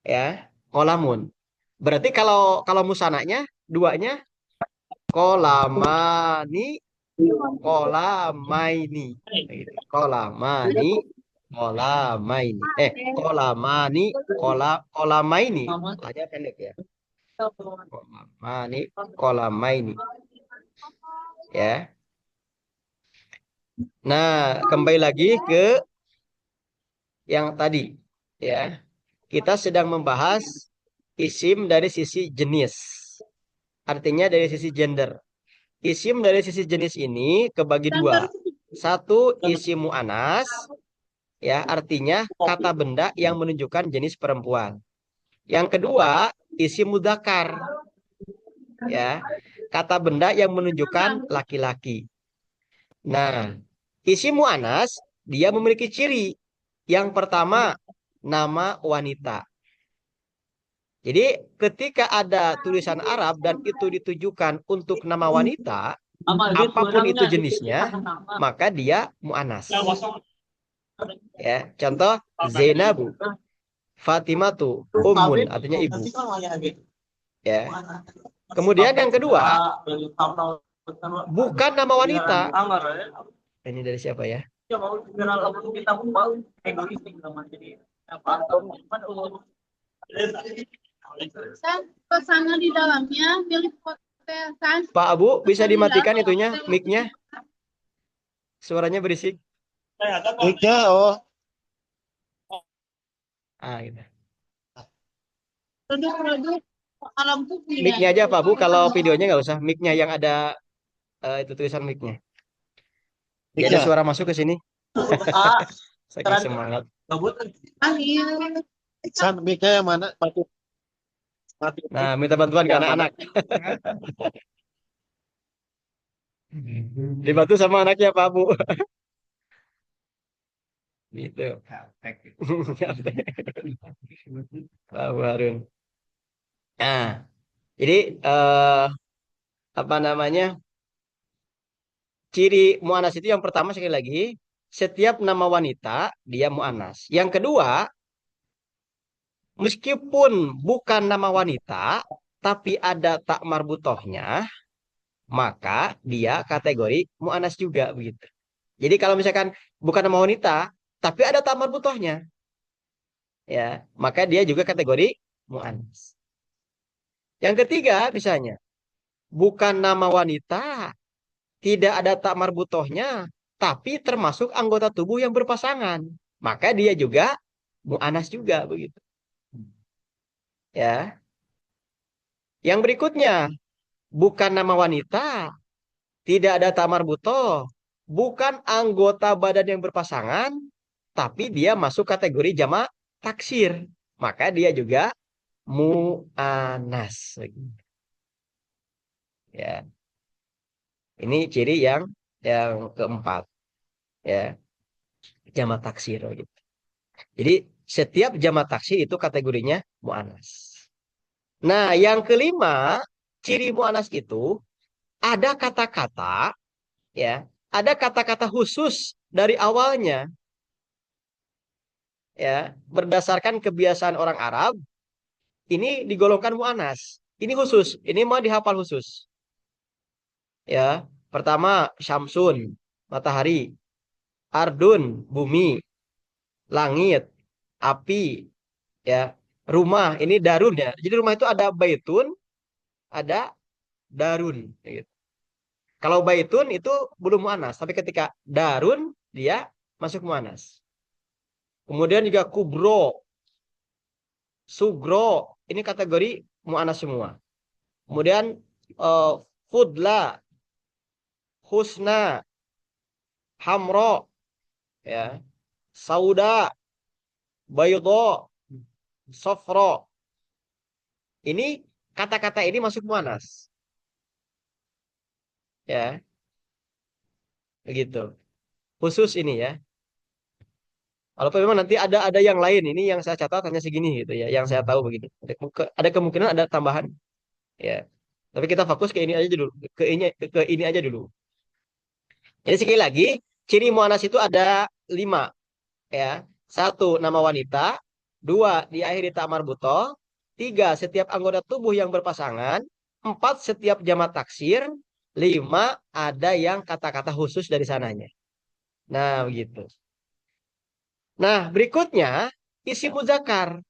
Ya, kolamun. Berarti kalau kalau musananya duanya kolamani, kolamaini. Gitu. Kolamani, kolamaini. Kolamani, kolamaini. Aja pendek ya. Kolamani, kolamaini. Ya. Nah, kembali lagi ke yang tadi, ya. kita sedang membahas isim dari sisi jenis. Artinya dari sisi gender. Isim dari sisi jenis ini kebagi dua. Satu isim mu'anas, ya artinya kata benda yang menunjukkan jenis perempuan. Yang kedua isim mudzakkar, ya kata benda yang menunjukkan laki-laki. Nah, isim mu'anas dia memiliki ciri. Yang pertama nama wanita. Jadi ketika ada tulisan Arab dan itu ditujukan untuk nama wanita, apapun itu jenisnya, maka dia mu'anas. Ya, contoh Zainabu, Fatimatu, Ummun, artinya ibu. Ya. Kemudian yang kedua, bukan nama wanita. Ini dari siapa ya?
Ke sana di dalamnya pilih hotel kan.
Pak Abu, bisa dimatikan itunya, mic-nya? Suaranya berisik.
Mic-nya, oh.
Ah, gitu.
Produk-produk alam putih.
Mic-nya aja Pak Abu, kalau videonya nggak usah. Mic-nya yang ada itu tulisan mic-nya. Jadi ada suara masuk ke sini. Saking semangat.
San, mic-nya yang mana? Mati.
Nah, minta bantuan ke anak-anak. Dibantu sama anaknya Pak Abu. Gitu. Pak Abu Harun. Nah, jadi apa namanya? Ciri mu'anas itu yang pertama sekali lagi, setiap nama wanita dia mu'anas. Yang kedua, meskipun bukan nama wanita, tapi ada tak marbutohnya, maka dia kategori mu'anas juga begitu. Jadi kalau misalkan bukan nama wanita, tapi ada tak marbutohnya, ya, maka dia juga kategori mu'anas. Yang ketiga, misalnya, bukan nama wanita, tidak ada tak marbutohnya, tapi termasuk anggota tubuh yang berpasangan, maka dia juga mu'anas juga begitu. Ya. Yang berikutnya, bukan nama wanita, tidak ada tak marbutoh, bukan anggota badan yang berpasangan, tapi dia masuk kategori jamak taksir, maka dia juga mu'anas. Ya. Ini ciri yang keempat, ya, jamak taksir gitu. Jadi setiap jamak taksir itu kategorinya mu'anas. Nah, yang kelima, ciri mu'anas itu ada kata-kata, ya, ada kata-kata khusus dari awalnya, ya, berdasarkan kebiasaan orang Arab, ini digolongkan mu'anas. Ini khusus, ini mau dihafal khusus. Ya, pertama syamsun, matahari, ardun, bumi, langit, api, ya, rumah, ini darun ya. Jadi rumah itu ada baitun, ada darun. Gitu. Kalau baitun itu belum mu'anas, tapi ketika darun dia masuk mu'anas. Kemudian juga kubro, sugro, ini kategori mu'anas semua. Kemudian fudla, husna, hamro, ya, sauda, baydo, sofro. Ini kata-kata ini masuk mu'anas. Ya, begitu. Khusus ini ya. Kalau memang nanti ada yang lain, ini yang saya catat hanya segini gitu ya, yang saya tahu begitu. Ada kemungkinan ada tambahan, ya. Tapi kita fokus ke ini aja dulu, ke ini aja dulu. Jadi sekali lagi, ciri mu'anas itu ada 5, ya. 1 nama wanita, 2 diakhiri ta marbutoh, 3 setiap anggota tubuh yang berpasangan, 4 setiap jamak taksir, 5 ada yang kata-kata khusus dari sananya. Nah, begitu. Nah, berikutnya isim mudzakkar.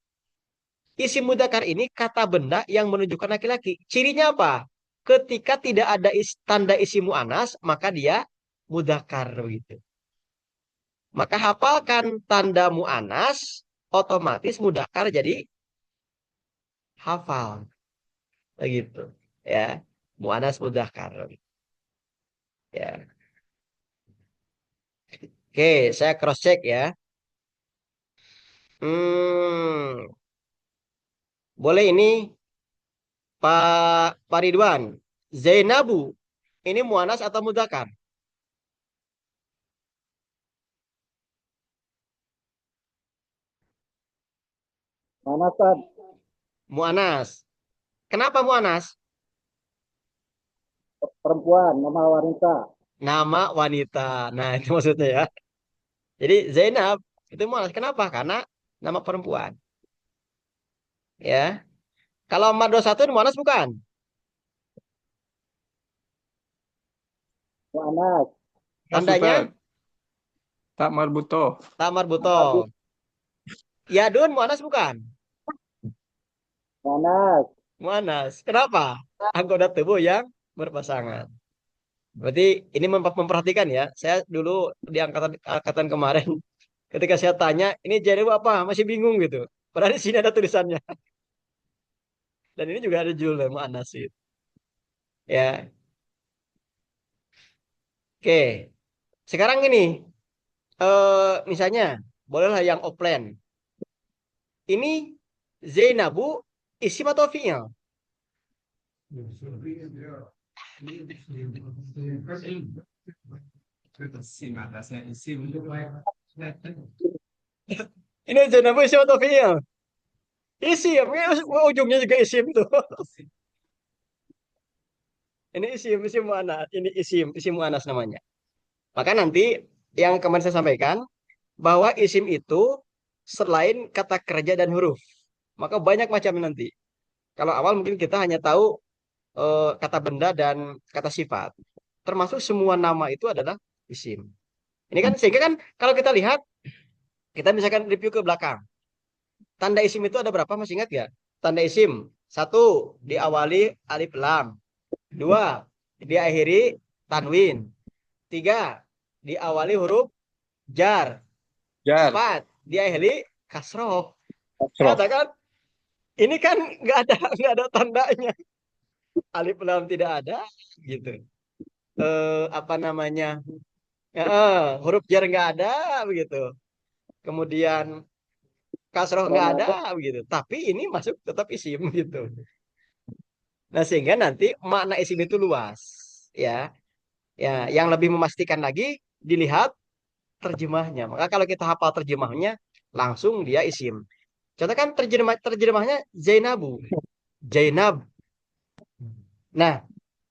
Isim mudzakkar ini kata benda yang menunjukkan laki-laki. Cirinya apa? Ketika tidak ada tanda isim mu'anas, maka dia mudzakkar begitu. Maka hafalkan tanda mu'anas otomatis mudzakkar jadi hafal. Begitu. Ya. Muannas mudzakkar. Ya. Oke, saya cross check ya. Hmm, boleh ini Pak Ridwan. Zainabu ini muannas atau mudzakkar?
Mana Tad?
Muannas. Kenapa muannas?
Perempuan, nama wanita.
Nama wanita. Nah, itu maksudnya ya. Jadi Zainab itu muannas. Kenapa? Karena nama perempuan. Ya. Kalau Madrosatun muannas bukan?
Mu'anas.
Tandanya
Tak marbuto.
tamar buto. Yadun muannas bukan?
Mu'anas.
Muannas. Kenapa? Anggota tubuh yang berpasangan. Berarti ini memperhatikan ya. Saya dulu di angkatan kemarin ketika saya tanya, ini Zainab apa? Masih bingung gitu. Padahal di sini ada tulisannya. Dan ini juga ada judulnya muannas gitu. Ya. Oke. Sekarang ini misalnya bolehlah yang offline. Ini Zainabu isim atau fi'il? Ini Zainabu isim atau fi'il? Isim, ini ujungnya juga isim tuh. Ini isim muannas, ini isim muannas namanya. Maka nanti yang kemarin saya sampaikan bahwa isim itu selain kata kerja dan huruf, maka banyak macam nanti. Kalau awal mungkin kita hanya tahu kata benda dan kata sifat. Termasuk semua nama itu adalah isim. Ini kan sehingga kan kalau kita lihat, kita misalkan review ke belakang. Tanda isim itu ada berapa? Masih ingat ya? Tanda isim. Satu, diawali alif lam. Dua, diakhiri tanwin. Tiga, diawali huruf jar.
Jar.
Empat, diakhiri kasroh.
Srof.
Katakan, ini kan nggak ada tandanya. Alif lam tidak ada, gitu. Apa namanya? Huruf jar nggak ada, begitu. Kemudian kasroh nggak ada, begitu. Tapi ini masuk tetap isim, gitu. Nah, sehingga nanti makna isim itu luas, ya. Ya, yang lebih memastikan lagi dilihat terjemahnya. Maka kalau kita hafal terjemahnya, langsung dia isim. Contoh kan terjemahnya Zainabu, Zainab. Nah,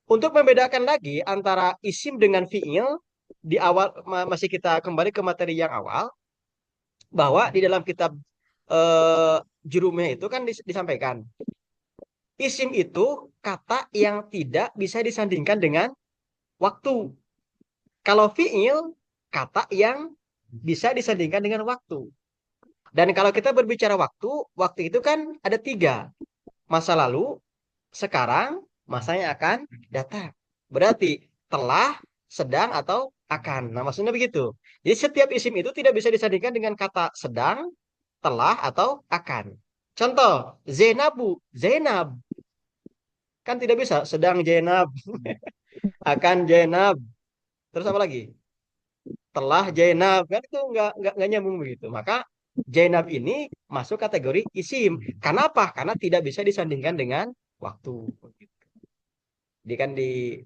untuk membedakan lagi antara isim dengan fiil di awal masih kita kembali ke materi yang awal bahwa di dalam kitab Jurumiyah itu kan disampaikan isim itu kata yang tidak bisa disandingkan dengan waktu. Kalau fiil kata yang bisa disandingkan dengan waktu. Dan kalau kita berbicara waktu, waktu itu kan ada tiga. Masa lalu, sekarang, masa yang akan datang. Berarti telah, sedang, atau akan. Nah, maksudnya begitu. Jadi setiap isim itu tidak bisa disandingkan dengan kata sedang, telah, atau akan. Contoh, Zainabu, Zainab. Kan tidak bisa, sedang Zainab, akan Zainab. Terus apa lagi? Telah Zainab. Kan itu nggak nyambung begitu. Maka Zainab ini masuk kategori isim. Kenapa? Karena tidak bisa disandingkan dengan waktu. Jadi kan di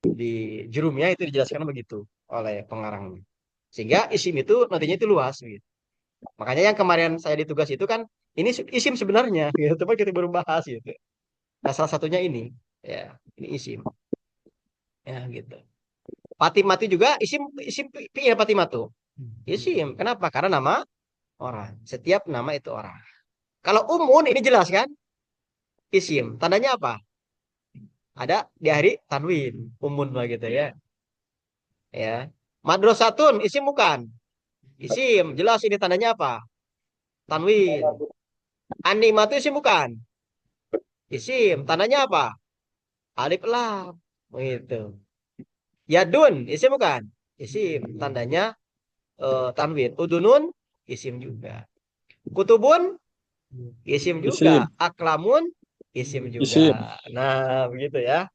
di jurumnya itu dijelaskan begitu oleh pengarangnya. Sehingga isim itu nantinya itu luas gitu. Makanya yang kemarin saya ditugas itu kan ini isim sebenarnya gitu. Tapi kita baru bahas gitu. Nah, salah satunya ini ya, ini isim. Ya gitu. Patimatu juga isim isim ya Patimatu. Isim. Kenapa? Karena nama orang. Setiap nama itu orang. Kalau umun ini jelas kan? Isim. Tandanya apa? Ada di hari tanwin. Umun lah gitu ya. Ya. Madrasatun isim bukan? Isim. Jelas ini tandanya apa? Tanwin. Animatu isim bukan? Isim. Tandanya apa? Alif lam. Gitu. Yadun isim bukan? Isim. Tandanya tanwin. Udunun isim juga. Kutubun isim juga.
Isim.
Aklamun isim juga.
Isim.
Nah, begitu ya.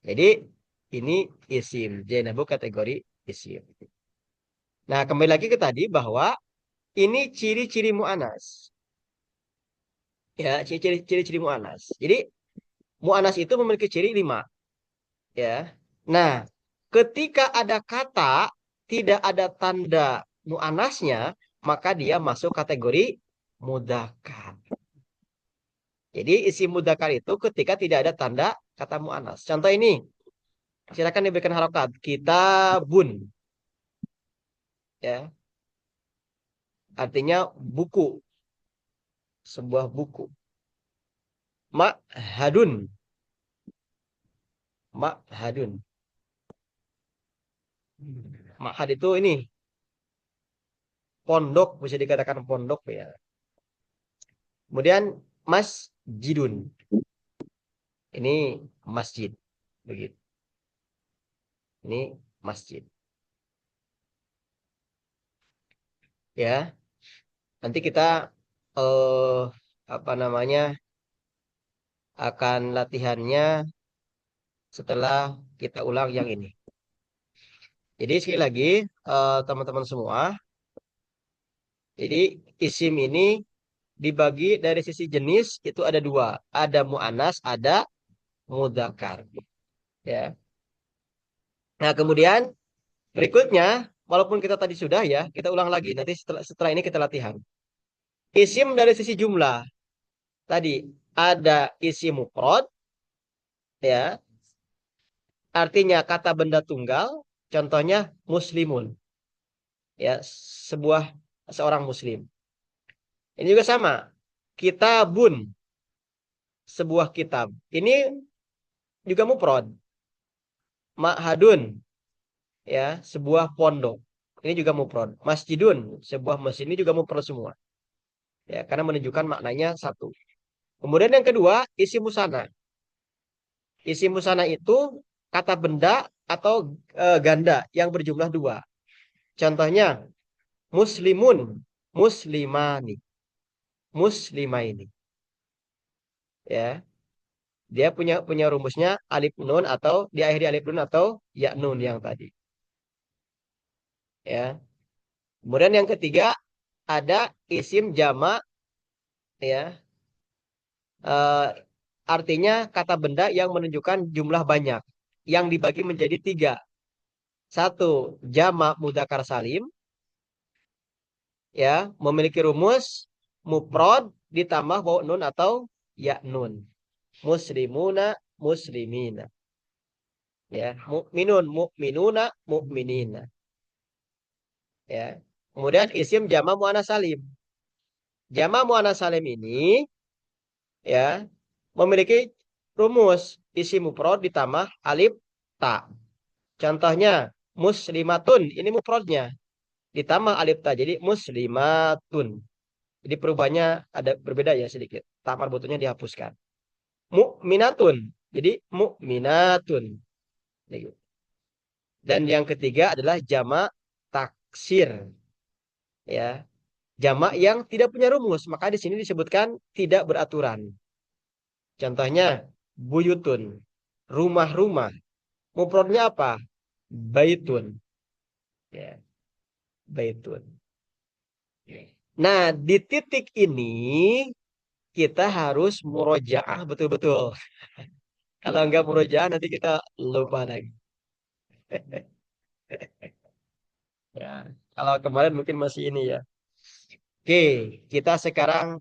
Jadi ini isim. Zainabu kategori isim. Nah, kembali lagi ke tadi bahwa ini ciri-ciri mu'anas. Ya, ciri-ciri mu'anas. Jadi mu'anas itu memiliki ciri 5. Ya. Nah, ketika ada kata tidak ada tanda mu'anasnya, maka dia masuk kategori mudzakkar. Jadi isi mudzakkar itu ketika tidak ada tanda kata mu'anas. Contoh ini, silakan diberikan harokat. Kitabun. Ya, artinya buku. Sebuah buku. Ma'hadun. Ma'hadun. Ma'had itu ini. Pondok, bisa dikatakan pondok ya. Kemudian masjidun. Ini masjid. Begitu. Ini masjid. Ya, nanti kita eh apa namanya akan latihannya setelah kita ulang yang ini. Jadi sekali lagi teman-teman semua, jadi isim ini dibagi dari sisi jenis itu ada 2, ada mu'anas, ada mudzakkar. Ya. Nah kemudian berikutnya, walaupun kita tadi sudah ya, kita ulang lagi. Nanti setelah ini kita latihan. Isim dari sisi jumlah tadi ada isim mufrad, ya, artinya kata benda tunggal. Contohnya muslimun, ya, seorang muslim. Ini juga sama. Kitabun, sebuah kitab. Ini juga mufrad. Ma'hadun, ya, sebuah pondok. Ini juga mufrad. Masjidun, sebuah masjid, ini juga mufrad semua. Ya, karena menunjukkan maknanya satu. Kemudian yang kedua, isi musana. Isi musana itu kata benda atau ganda yang berjumlah 2. Contohnya muslimun, muslimani, muslimaini. Ya, dia punya rumusnya alif nun atau diakhiri alif nun atau ya nun yang tadi. Ya. Kemudian yang ketiga ada isim jama, ya. Eh, artinya kata benda yang menunjukkan jumlah banyak yang dibagi menjadi 3. Satu, jama mudzakkar salim, ya, memiliki rumus mufrad ditambah waw nun atau ya nun. Muslimuna, muslimina. Ya, mukminun, mukminuna, mukminina. Ya. Kemudian isim jama muannats salim. Jama muannats salim ini, ya, memiliki rumus isim mufrad ditambah alif ta. Contohnya muslimatun, ini mufradnya ditambah alif ta jadi muslimatun. Jadi perubahannya ada berbeda ya sedikit. Ta marbutnya dihapuskan. Mukminatun, jadi mukminatun. Gitu. Dan yang ketiga adalah jamak taksir, ya, jamak yang tidak punya rumus, maka di sini disebutkan tidak beraturan. Contohnya buyutun, rumah-rumah. Mufradnya apa? Baitun, ya, baitun. Nah, di titik ini kita harus murojaah betul-betul. Kalau nggak murojaah nanti kita lupa lagi. Ya, kalau kemarin mungkin masih ini ya. Oke, kita sekarang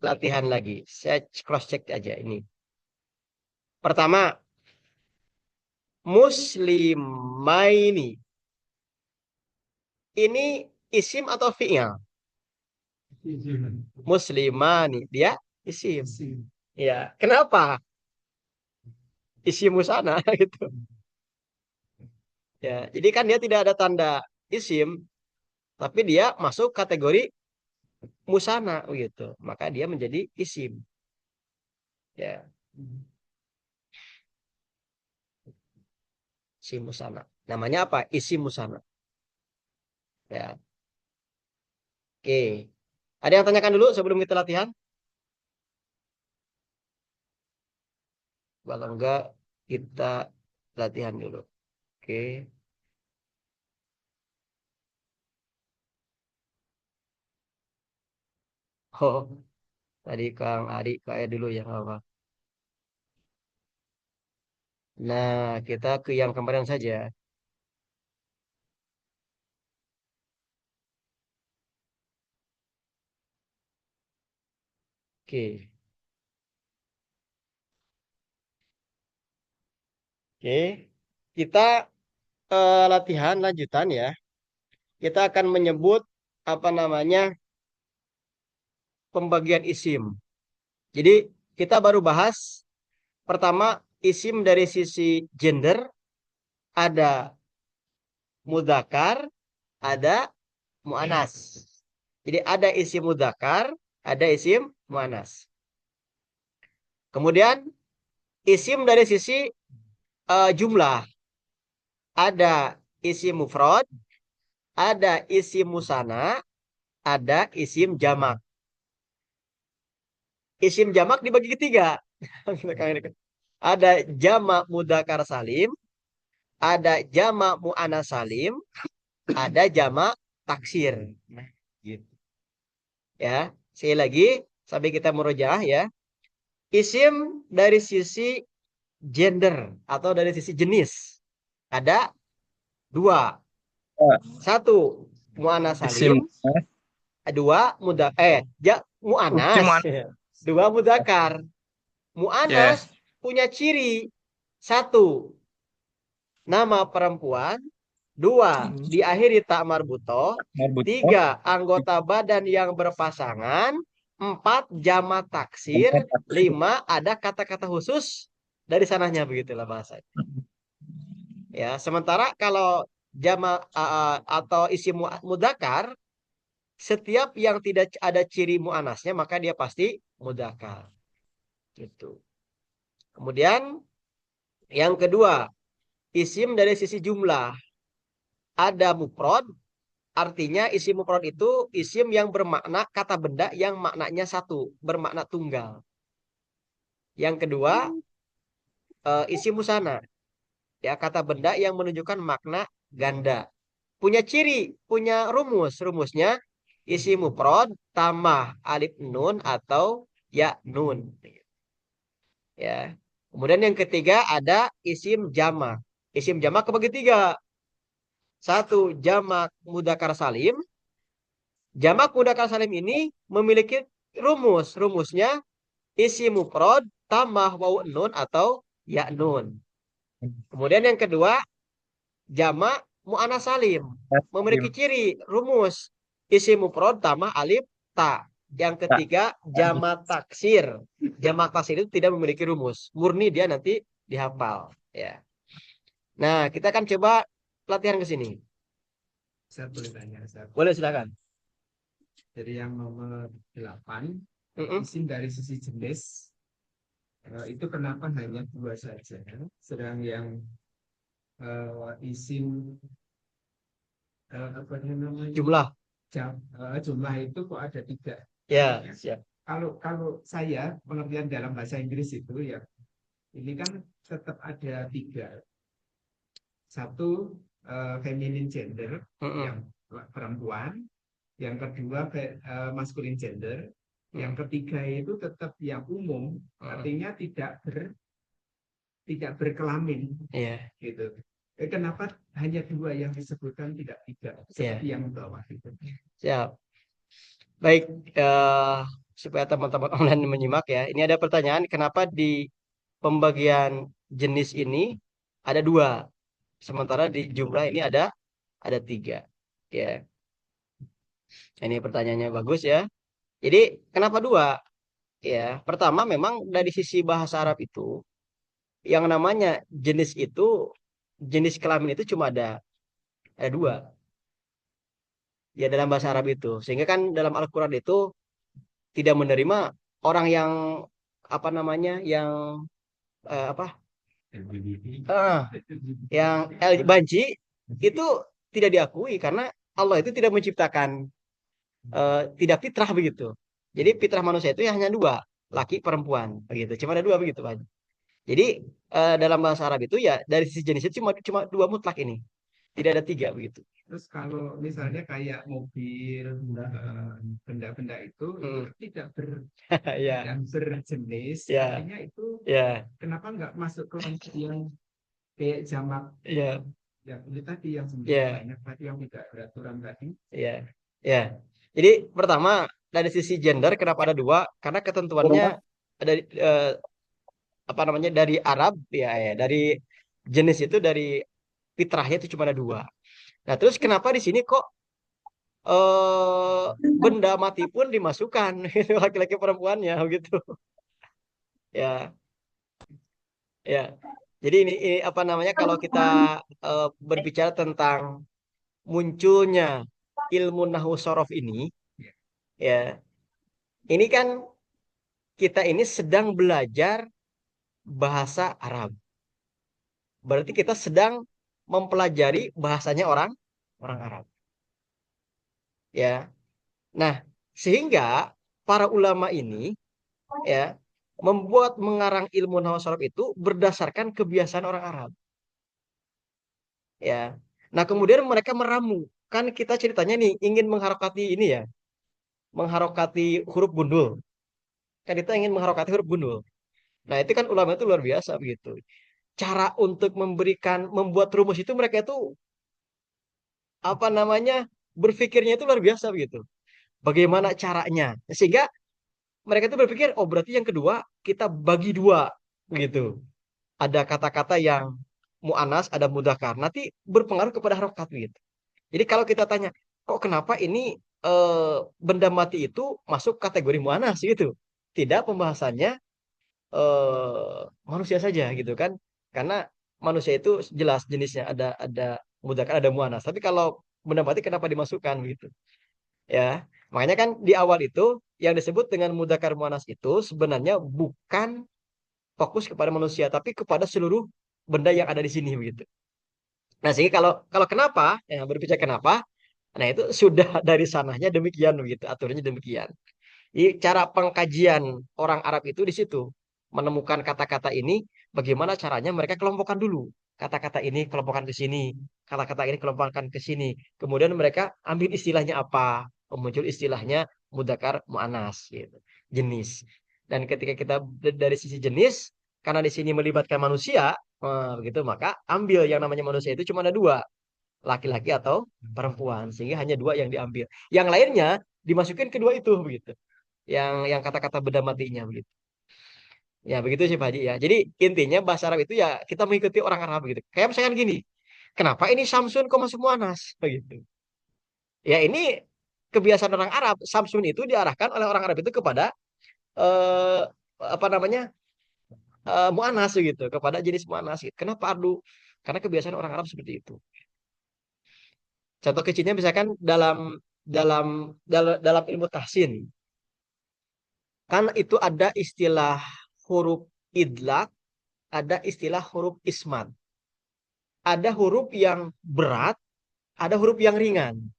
latihan lagi. Saya cross check aja ini. Pertama, muslimaini. Ini isim atau fi'il?
izin,
Muslimani. Dia isim.
izin.
Ya, kenapa? Isim musana gitu. Ya, jadi kan dia tidak ada tanda isim, tapi dia masuk kategori musana gitu. Maka dia menjadi isim. Ya, isim musana. Namanya apa? Isim musana. Ya. Oke. Ada yang tanyakan dulu sebelum kita latihan? Kalau enggak, kita latihan dulu. Oke. Oh, tadi Kang Adi kayak dulu ya, nggak apa. Nah, kita ke yang kemarin saja. Oke. Oke. Kita latihan lanjutan ya. Kita akan menyebut apa namanya pembagian isim. Jadi kita baru bahas pertama isim dari sisi gender ada mudzakkar, ada muannas. Jadi ada isim mudzakkar, ada isim muannas. Kemudian isim dari sisi jumlah ada isim mufrad, ada isim musanna, ada isim jamak. Isim jamak dibagi ketiga. Ada jamak mudzakkar salim, ada jamak muannas salim, ada jamak taksir. Nah, gitu. Ya, sekali lagi sampai kita murojaah ya. Isim dari sisi gender atau dari sisi jenis ada dua.
Ya,
Satu muannas
isim
salim, dua muannas.
Cimuan.
Dua mudzakkar.
Ya,
Muannas punya ciri satu nama perempuan, dua diakhiri tak marbuto,
Marbuto.
tiga anggota badan yang berpasangan, empat jamak taksir, lima ada kata-kata khusus dari sananya begitulah bahasa. Ya, sementara kalau jamak atau isi mudzakkar setiap yang tidak ada ciri muannasnya maka dia pasti mudzakkar. Gitu. Kemudian yang kedua, isim dari sisi jumlah. Ada mufrad, artinya isim mufrad itu isim yang bermakna kata benda yang maknanya satu, bermakna tunggal. Yang kedua, isim musanna. Ya, kata benda yang menunjukkan makna ganda. Punya ciri, punya rumus. Rumusnya isim mufrad tambah alif nun atau ya nun. Ya. Kemudian yang ketiga ada isim jamak. Isim jamak kebagi tiga. Satu, jamak mudzakkar salim. Jamak mudzakkar salim ini memiliki rumus. Rumusnya isim mufrad tambah wawu nun atau ya nun. Kemudian yang kedua, jamak muannas salim. Memiliki ciri rumus isim mufrad tambah alif ta. Yang ketiga, jamak taksir. Jamak taksir itu tidak memiliki rumus. Murni dia nanti dihafal. Ya. Nah, kita akan coba latihan ke sini.
Saya boleh tanya, Ustaz.
Boleh silakan.
Jadi yang nomor 8,
Mm-mm.
isim dari sisi jenis, itu kenapa hanya dua saja? Sedang yang isim apa namanya?
Jumlah.
Jumlah itu kok ada 3.
Ya, siap.
Kalau saya pengertian dalam bahasa Inggris itu ya, ini kan tetap ada 3. Satu feminine gender
Mm-mm.
yang perempuan, yang kedua masculine gender, yang ketiga itu tetap yang umum, artinya tidak berkelamin,
Iya.
gitu. Kenapa hanya 2 yang disebutkan, tidak 3 seperti yang bawah itu?
Siap. Baik, supaya teman-teman online menyimak ya. Ini ada pertanyaan, kenapa di pembagian jenis ini ada 2, sementara di jumlah ini ada 3. Ya, ini pertanyaannya bagus ya. Jadi kenapa 2? Ya, pertama memang dari sisi bahasa Arab itu yang namanya jenis itu, jenis kelamin itu cuma ada 2. Ya dalam bahasa Arab itu. Sehingga kan dalam Al-Quran itu tidak menerima orang yang apa namanya yang apa yang banci itu tidak diakui karena Allah itu tidak menciptakan tidak fitrah begitu. Jadi fitrah manusia itu ya hanya dua, laki perempuan begitu. Cuma ada dua begitu Pak. Jadi dalam bahasa Arab itu ya dari sisi jenis itu cuma cuma dua mutlak ini. Tidak ada tiga begitu.
Terus kalau misalnya kayak mobil, benda-benda itu kan tidak
Ya,
tidak berjenis,
ya,
artinya itu
ya,
kenapa nggak masuk ke yang kayak jamak
ya,
yang ini tadi yang
ya,
banyak tadi yang tidak beraturan tadi?
ya, ya. Jadi pertama dari sisi gender kenapa ada dua? Karena ketentuannya dari apa namanya dari Arab ya, dari jenis itu dari fitrahnya itu cuma ada dua. Nah terus kenapa di sini kok benda mati pun dimasukkan gitu, laki-laki perempuannya gitu ya, ya. Jadi ini apa namanya kalau kita berbicara tentang munculnya ilmu nahwu sorof ini ya, ini kan kita ini sedang belajar bahasa Arab, berarti kita sedang mempelajari bahasanya orang orang Arab ya. Nah sehingga para ulama ini ya membuat mengarang ilmu nahwu sorof itu berdasarkan kebiasaan orang Arab ya. Nah kemudian mereka meramu, kan kita ceritanya nih ingin mengharokati ini ya, mengharokati huruf gundul, kan kita ingin mengharokati huruf gundul. Nah itu kan ulama itu luar biasa begitu, cara untuk membuat rumus itu mereka itu apa namanya berpikirnya itu luar biasa begitu, bagaimana caranya sehingga mereka itu berpikir oh berarti yang kedua kita bagi dua begitu, ada kata-kata yang mu'anas ada mudzakkar nanti berpengaruh kepada harokat gitu. Jadi kalau kita tanya, kok kenapa ini benda mati itu masuk kategori muannas gitu? Tidak, pembahasannya manusia saja gitu kan? Karena manusia itu jelas jenisnya ada mudzakkar ada muannas. Tapi kalau benda mati kenapa dimasukkan gitu? Ya, makanya kan di awal itu yang disebut dengan mudzakkar muannas itu sebenarnya bukan fokus kepada manusia, tapi kepada seluruh benda yang ada di sini begitu. Nah, sehingga kalau kenapa, ya berbicara kenapa, nah, itu sudah dari sananya demikian begitu, aturannya demikian. Jadi cara pengkajian orang Arab itu di situ menemukan kata-kata ini, bagaimana caranya mereka kelompokkan dulu. Kata-kata ini kelompokkan ke sini, kata-kata ini kelompokkan ke sini. Kemudian mereka ambil istilahnya apa? Muncul istilahnya mudzakkar muannas gitu, jenis. Dan ketika kita dari sisi jenis, karena di sini melibatkan manusia, begitu, maka ambil yang namanya manusia itu cuma ada dua, laki-laki atau perempuan, sehingga hanya dua yang diambil, yang lainnya dimasukin kedua itu begitu, yang kata-kata benda matinya begitu ya, begitu sih Pak Haji ya. Jadi intinya bahasa Arab itu ya kita mengikuti orang Arab begitu, kayak misalkan gini, kenapa ini Samsun kok masuk Muanas begitu ya, ini kebiasaan orang Arab. Samsun itu diarahkan oleh orang Arab itu kepada eh, apa namanya Muanas gitu, kepada jenis Muanas gitu. Kenapa Ardu? Karena kebiasaan orang Arab seperti itu. Contoh kecilnya misalkan dalam dalam ilmu tahsin kan itu ada istilah huruf idlak, ada istilah huruf ismat. Ada huruf yang berat, ada huruf yang ringan.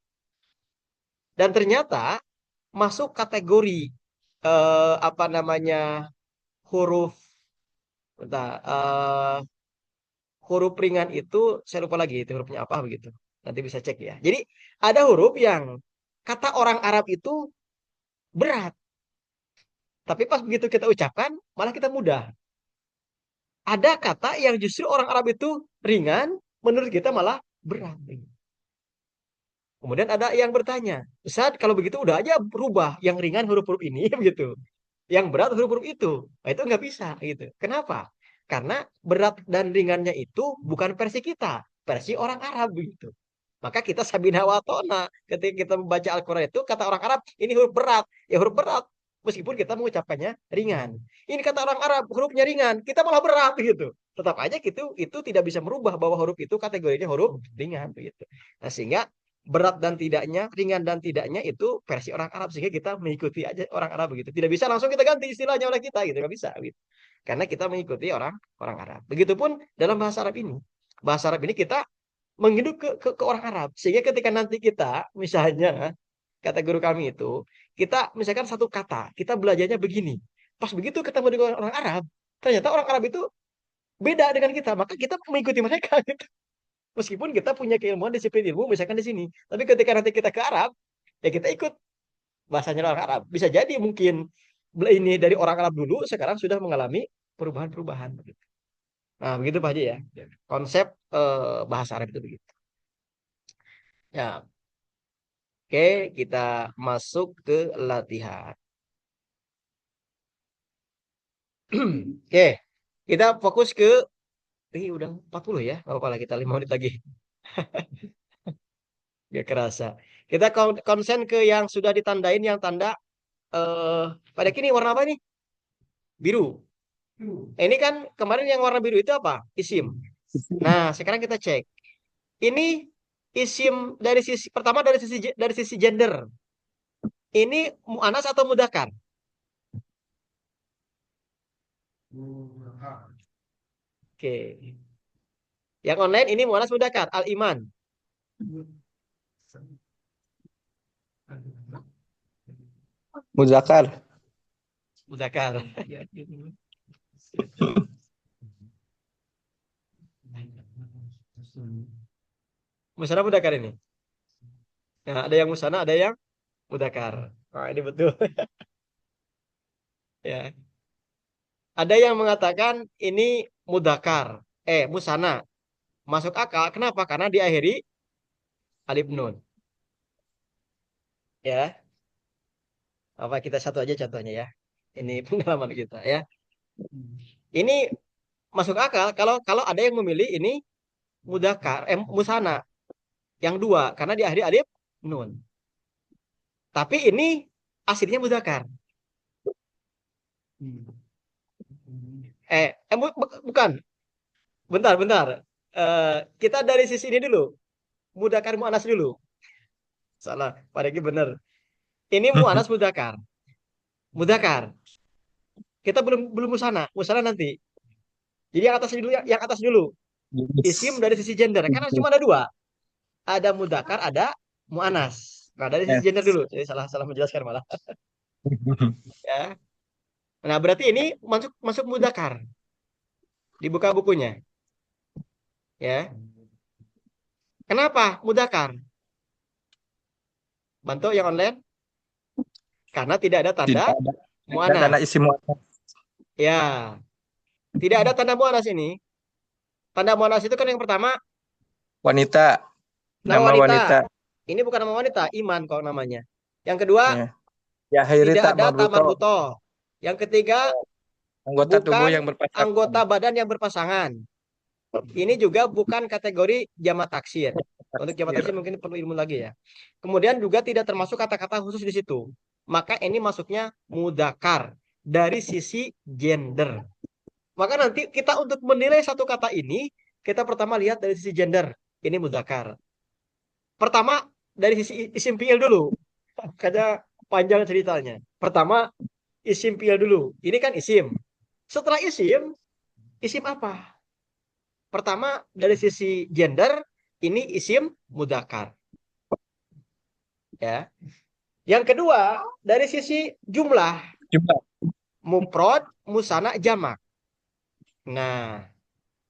Dan ternyata masuk kategori apa namanya huruf bentar, huruf ringan itu saya lupa lagi itu hurufnya apa begitu. Nanti bisa cek ya. Jadi ada huruf yang kata orang Arab itu berat, tapi pas begitu kita ucapkan malah kita mudah. Ada kata yang justru orang Arab itu ringan, menurut kita malah berat. Kemudian ada yang bertanya, Ustaz, kalau begitu udah aja berubah yang ringan huruf-huruf ini begitu, yang berat huruf-huruf itu. Nah, itu nggak bisa gitu. Kenapa? Karena berat dan ringannya itu bukan versi kita, versi orang Arab begitu. Maka kita sabina wa ta'na. Ketika kita membaca Al-Quran itu kata orang Arab ini huruf berat, ya huruf berat. Meskipun kita mengucapkannya ringan. Ini kata orang Arab hurufnya ringan, kita malah berat gitu. Tetap aja gitu itu tidak bisa merubah bahwa huruf itu kategorinya huruf ringan begitu. Nah, sehingga berat dan tidaknya, ringan dan tidaknya itu versi orang Arab, sehingga kita mengikuti aja orang Arab begitu. Tidak bisa langsung kita ganti istilahnya oleh kita gitu, nggak bisa gitu. Karena kita mengikuti orang orang Arab. Begitupun dalam bahasa Arab ini. Bahasa Arab ini kita menghidup ke orang Arab. Sehingga ketika nanti kita misalnya kata guru kami itu, kita misalkan satu kata, kita belajarnya begini. Pas begitu ketemu dengan orang Arab, ternyata orang Arab itu beda dengan kita, maka kita mengikuti mereka gitu. Meskipun kita punya keilmuan disiplin ilmu misalkan di sini, tapi ketika nanti kita ke Arab, ya kita ikut bahasanya orang Arab. Bisa jadi mungkin ini dari orang Arab dulu sekarang sudah mengalami perubahan-perubahan begitu. Nah, begitu Pak Haji ya. Konsep bahasa Arab itu begitu. Ya, oke, kita masuk ke latihan. Oke, kita fokus ke udah 40 ya. Gak apa-apa lah, kita 5 menit lagi. Gak kerasa. Kita konsen ke yang sudah ditandain, yang tanda pada kini warna apa ini? Biru. Ini kan kemarin yang warna biru itu apa? Isim. Nah, sekarang kita cek. Ini isim dari sisi pertama, dari sisi gender. Ini muannas atau mudzakkar? Oke. Yang online ini muannas mudzakkar, al-iman.
Muzakar.
Mudzakkar. Musana mudzakkar ini. Nah, ada yang musana, ada yang mudzakkar. Nah, ini betul. Ya. Ada yang mengatakan ini mudzakkar, musana. Masuk akal. Kenapa? Karena diakhiri alif nun. Ya. Apa kita satu aja contohnya ya. Ini pengalaman kita ya. Ini masuk akal kalau kalau ada yang memilih ini mudzakkar, musana yang dua karena diakhiri alif nun. Tapi ini aslinya mudzakkar. Bukan. Bentar, bentar. Kita dari sisi ini dulu. Mudzakkar muannas dulu. Salah, Pak Regi bener. Ini muannas mudzakkar. Mudzakkar. Kita belum belum musana. Musana nanti. Jadi yang atas dulu, yang atas dulu. Isim dari sisi gender. Karena cuma ada dua. Ada mudzakkar, ada muannas. Nah, dari sisi gender dulu. Jadi salah menjelaskan malah. Ya. Nah, berarti ini masuk mudzakkar. Dibuka bukunya. Ya. Kenapa mudzakkar? Bantu yang online? Karena tidak ada tanda muannas.
Tanda isim muannas.
Ya. Tidak ada tanda muannas ini. Tanda muannas itu kan yang pertama
Wanita.
nama
Nama
wanita.
wanita.
Ini bukan nama wanita, Iman kalau namanya. Yang kedua,
Ya, akhirnya
tidak
tak
ada
marbuto.
tamarbuto. Yang ketiga,
Anggota tubuh
bukan
yang berpasangan.
anggota badan yang berpasangan. Ini juga bukan kategori jamak taksir. Untuk jamak taksir mungkin perlu ilmu lagi ya. Kemudian juga tidak termasuk kata-kata khusus di situ. Maka ini masuknya mudzakkar dari sisi gender. Maka nanti kita untuk menilai satu kata ini, kita pertama lihat dari sisi gender. Ini mudzakkar. Pertama dari sisi isim fiil dulu. Karena panjang ceritanya. Pertama isim fiil dulu. Ini kan isim. Setelah isim apa? Pertama dari sisi gender, ini isim mudzakkar. Ya. Yang kedua dari sisi jumlah, mufrad, musanna, jamak. Nah,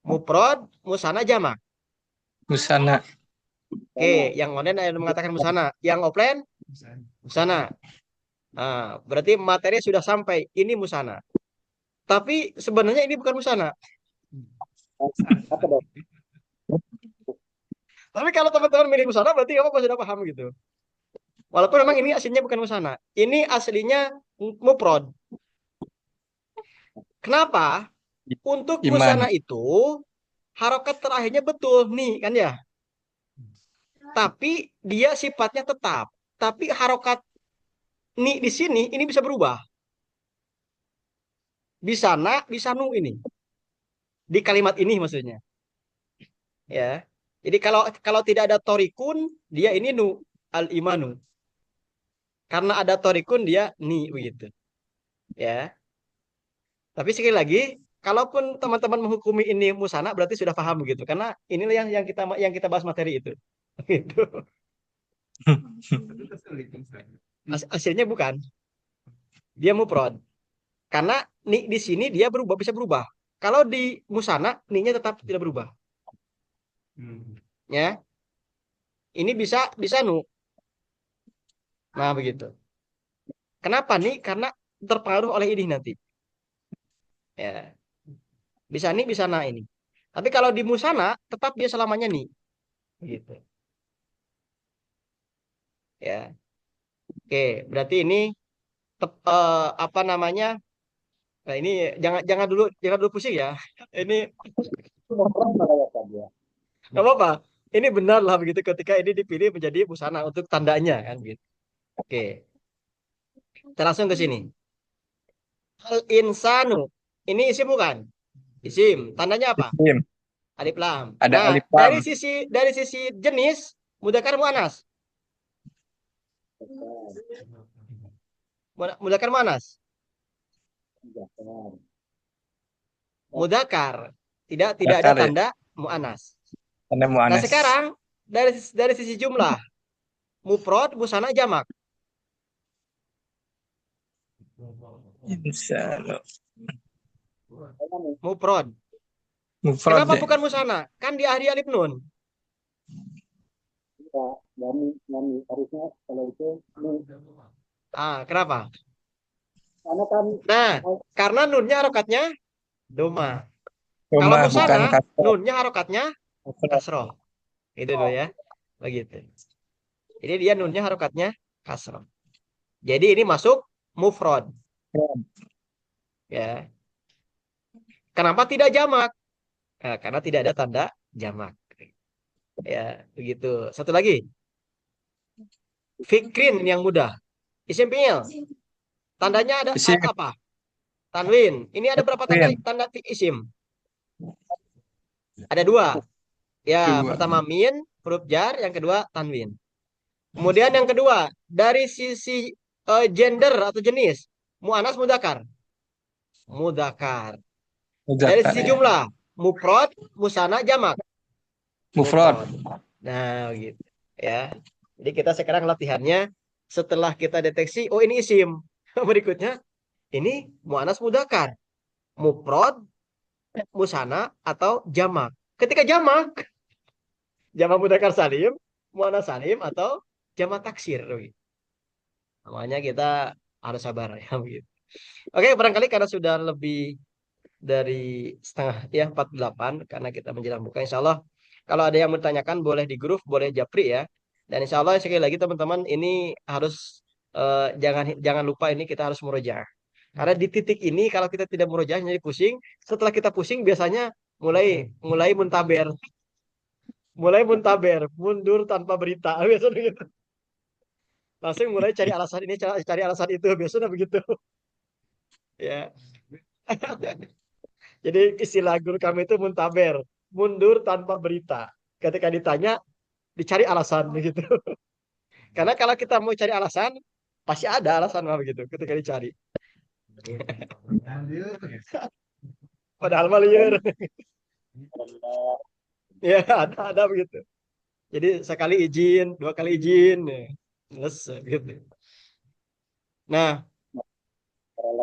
mufrad, musanna, jamak.
Musana.
Oke, yang online ada yang mengatakan musanna, yang offline musanna. Nah, berarti materi sudah sampai ini musanna. Tapi sebenarnya ini bukan musanna. Tapi kalau teman-teman milih musanna berarti apa sudah paham gitu. Walaupun memang ini aslinya bukan musanna. Ini aslinya mufrad. Kenapa? Untuk
Iman.
musanna itu harokat terakhirnya betul nih kan ya. Tapi dia sifatnya tetap. Tapi harokat nih di sini ini bisa berubah. Bisa na, bisa nu ini. Di kalimat ini maksudnya. Ya. Jadi kalau tidak ada torikun, dia ini nu al-imanu. Karena ada torikun dia ni begitu. Ya. Tapi sekali lagi, kalaupun teman-teman menghukumi ini musana berarti sudah paham begitu. Karena inilah yang kita bahas materi itu. Gitu.
Itu kesulitan Ustaz.
Hasilnya bukan. Dia mufrad. Karena ni di sini dia berubah bisa berubah. Kalau di musana ni-nya tetap tidak berubah.
Hmm.
Ya. Ini bisa nu. Nah, begitu. Kenapa nih? Karena terpengaruh oleh ini nanti. Ya. Bisa nih, bisa na ini. Tapi kalau di musana tetap dia selamanya nih. Gitu. Ya. Oke, berarti ini apa namanya? Nah, ini jangan dulu pusing ya. Ini
Itu memperang merayakan ya.
nggak apa-apa. Ini benar lah begitu ketika ini dipilih menjadi busana untuk tandanya kan gitu. Oke, kita langsung ke sini. Al insanu. Ini isim bukan? Isim. Tandanya apa?
Isim.
Alif lam.
Ada
Nah,
alif lam.
dari sisi jenis mudzakkar muannas. Mudzakkar muannas. Mudzakkar. Tidak ada
Mudzakkar ya.
tanda muannas.
Tanda
Nah,
muannas.
sekarang dari sisi jumlah mufrad, musana, jamak.
Insanu.
Mufrad.
Mufrad
Kenapa
ya.
bukan musana? Kan di akhir alif nun.
Nami harusnya kalau itu
Kenapa?
karena kan
Nah, karena nunnya harokatnya doma. Kalau
Rumah bukan
musana,
kasroh.
nunnya harokatnya kasroh. Itu dulu ya. Begitu. Jadi dia nunnya harokatnya kasroh. Jadi ini masuk mufrad. Ya. Kenapa tidak jamak? Nah, karena tidak ada tanda jamak. Ya, begitu. Satu lagi. Fikrin yang mudah. Isim fi'il. Tandanya ada
Isim.
apa? Tanwin. Ini ada berapa tanda
Tanwin.
tanda isim? Ada dua. Ya,
Dua.
pertama min, huruf jar, yang kedua tanwin. Kemudian yang kedua, dari sisi gender atau jenis, muannas mudzakkar. Mudzakkar. Dari
Mudzakkar
sisi
ya.
jumlah, mufrad, musana, jamak.
Mufrad.
Nah, gitu. Ya. Jadi kita sekarang latihannya setelah kita deteksi, oh ini isim. Berikutnya, ini muannas mudzakkar. Mufrad, musana, atau jamak. Ketika jamak mudzakkar salim, muannas salim, atau jamak taksir. Namanya kita harus sabar ya begitu. Oke, barangkali karena sudah lebih dari setengah ya 48 karena kita menjelang buka, insya Allah kalau ada yang bertanyakan boleh di grup, boleh japri ya. Dan insya Allah sekali lagi teman-teman ini harus jangan lupa ini kita harus murojaah. Karena di titik ini kalau kita tidak murojaah jadi pusing. Setelah kita pusing biasanya mulai muntaber. Mulai muntaber, mundur tanpa berita. Biasanya begitu. Langsung mulai cari alasan ini, cari alasan itu. Biasanya begitu. Ya. Jadi istilah guru kami itu muntaber, mundur tanpa berita. Ketika ditanya, dicari alasan begitu. Karena kalau kita mau cari alasan, pasti ada alasan mah begitu ketika dicari. Padahal mah liar. Ya, ada begitu. Jadi sekali izin, dua kali izin, ya. Terus gitu. Nah,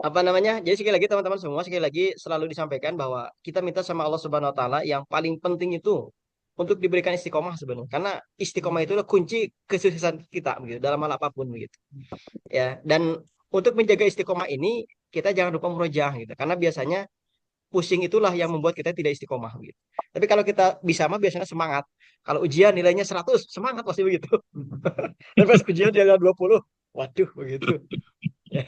apa namanya? Jadi sekali lagi teman-teman semua, sekali lagi selalu disampaikan bahwa kita minta sama Allah Subhanahu wa taala yang paling penting itu untuk diberikan istiqomah sebenarnya. Karena istiqomah itu adalah kunci kesuksesan kita begitu dalam hal apapun begitu. Ya, dan untuk menjaga istiqomah ini kita jangan lupa murojaah gitu. Karena biasanya pusing itulah yang membuat kita tidak istiqomah gitu. Tapi kalau kita bisa mah biasanya semangat. Kalau ujian nilainya 100, semangat pasti begitu. Dan pas ujian dia 20, waduh begitu. Ya.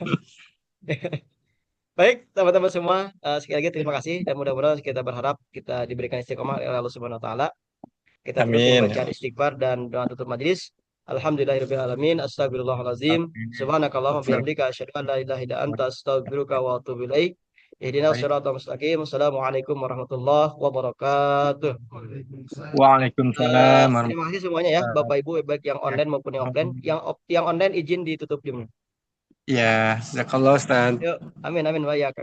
Baik, teman-teman semua, sekali lagi terima kasih dan mudah-mudahan kita berharap kita diberikan istiqomah oleh Allah Subhanahu wa taala. Kita tutup dengan
Amin.
bacaan istighfar dan doa tutup majelis. Alhamdulillahirabbil alamin. Astagfirullahalazim. Subhanakallahumma bihamdika asyhadu an la ilaha illa anta astaghfiruka wa atubu ilaik. Ihdinas siratal mustaqim. Assalamualaikum warahmatullahi wabarakatuh.
Waalaikumsalam.
Terima kasih semuanya ya, Bapak Ibu baik yang online maupun yang offline. Yang online izin ditutup Zoom.
Ya, jazakallah Ustaz.
Yuk, amin amin wa ya.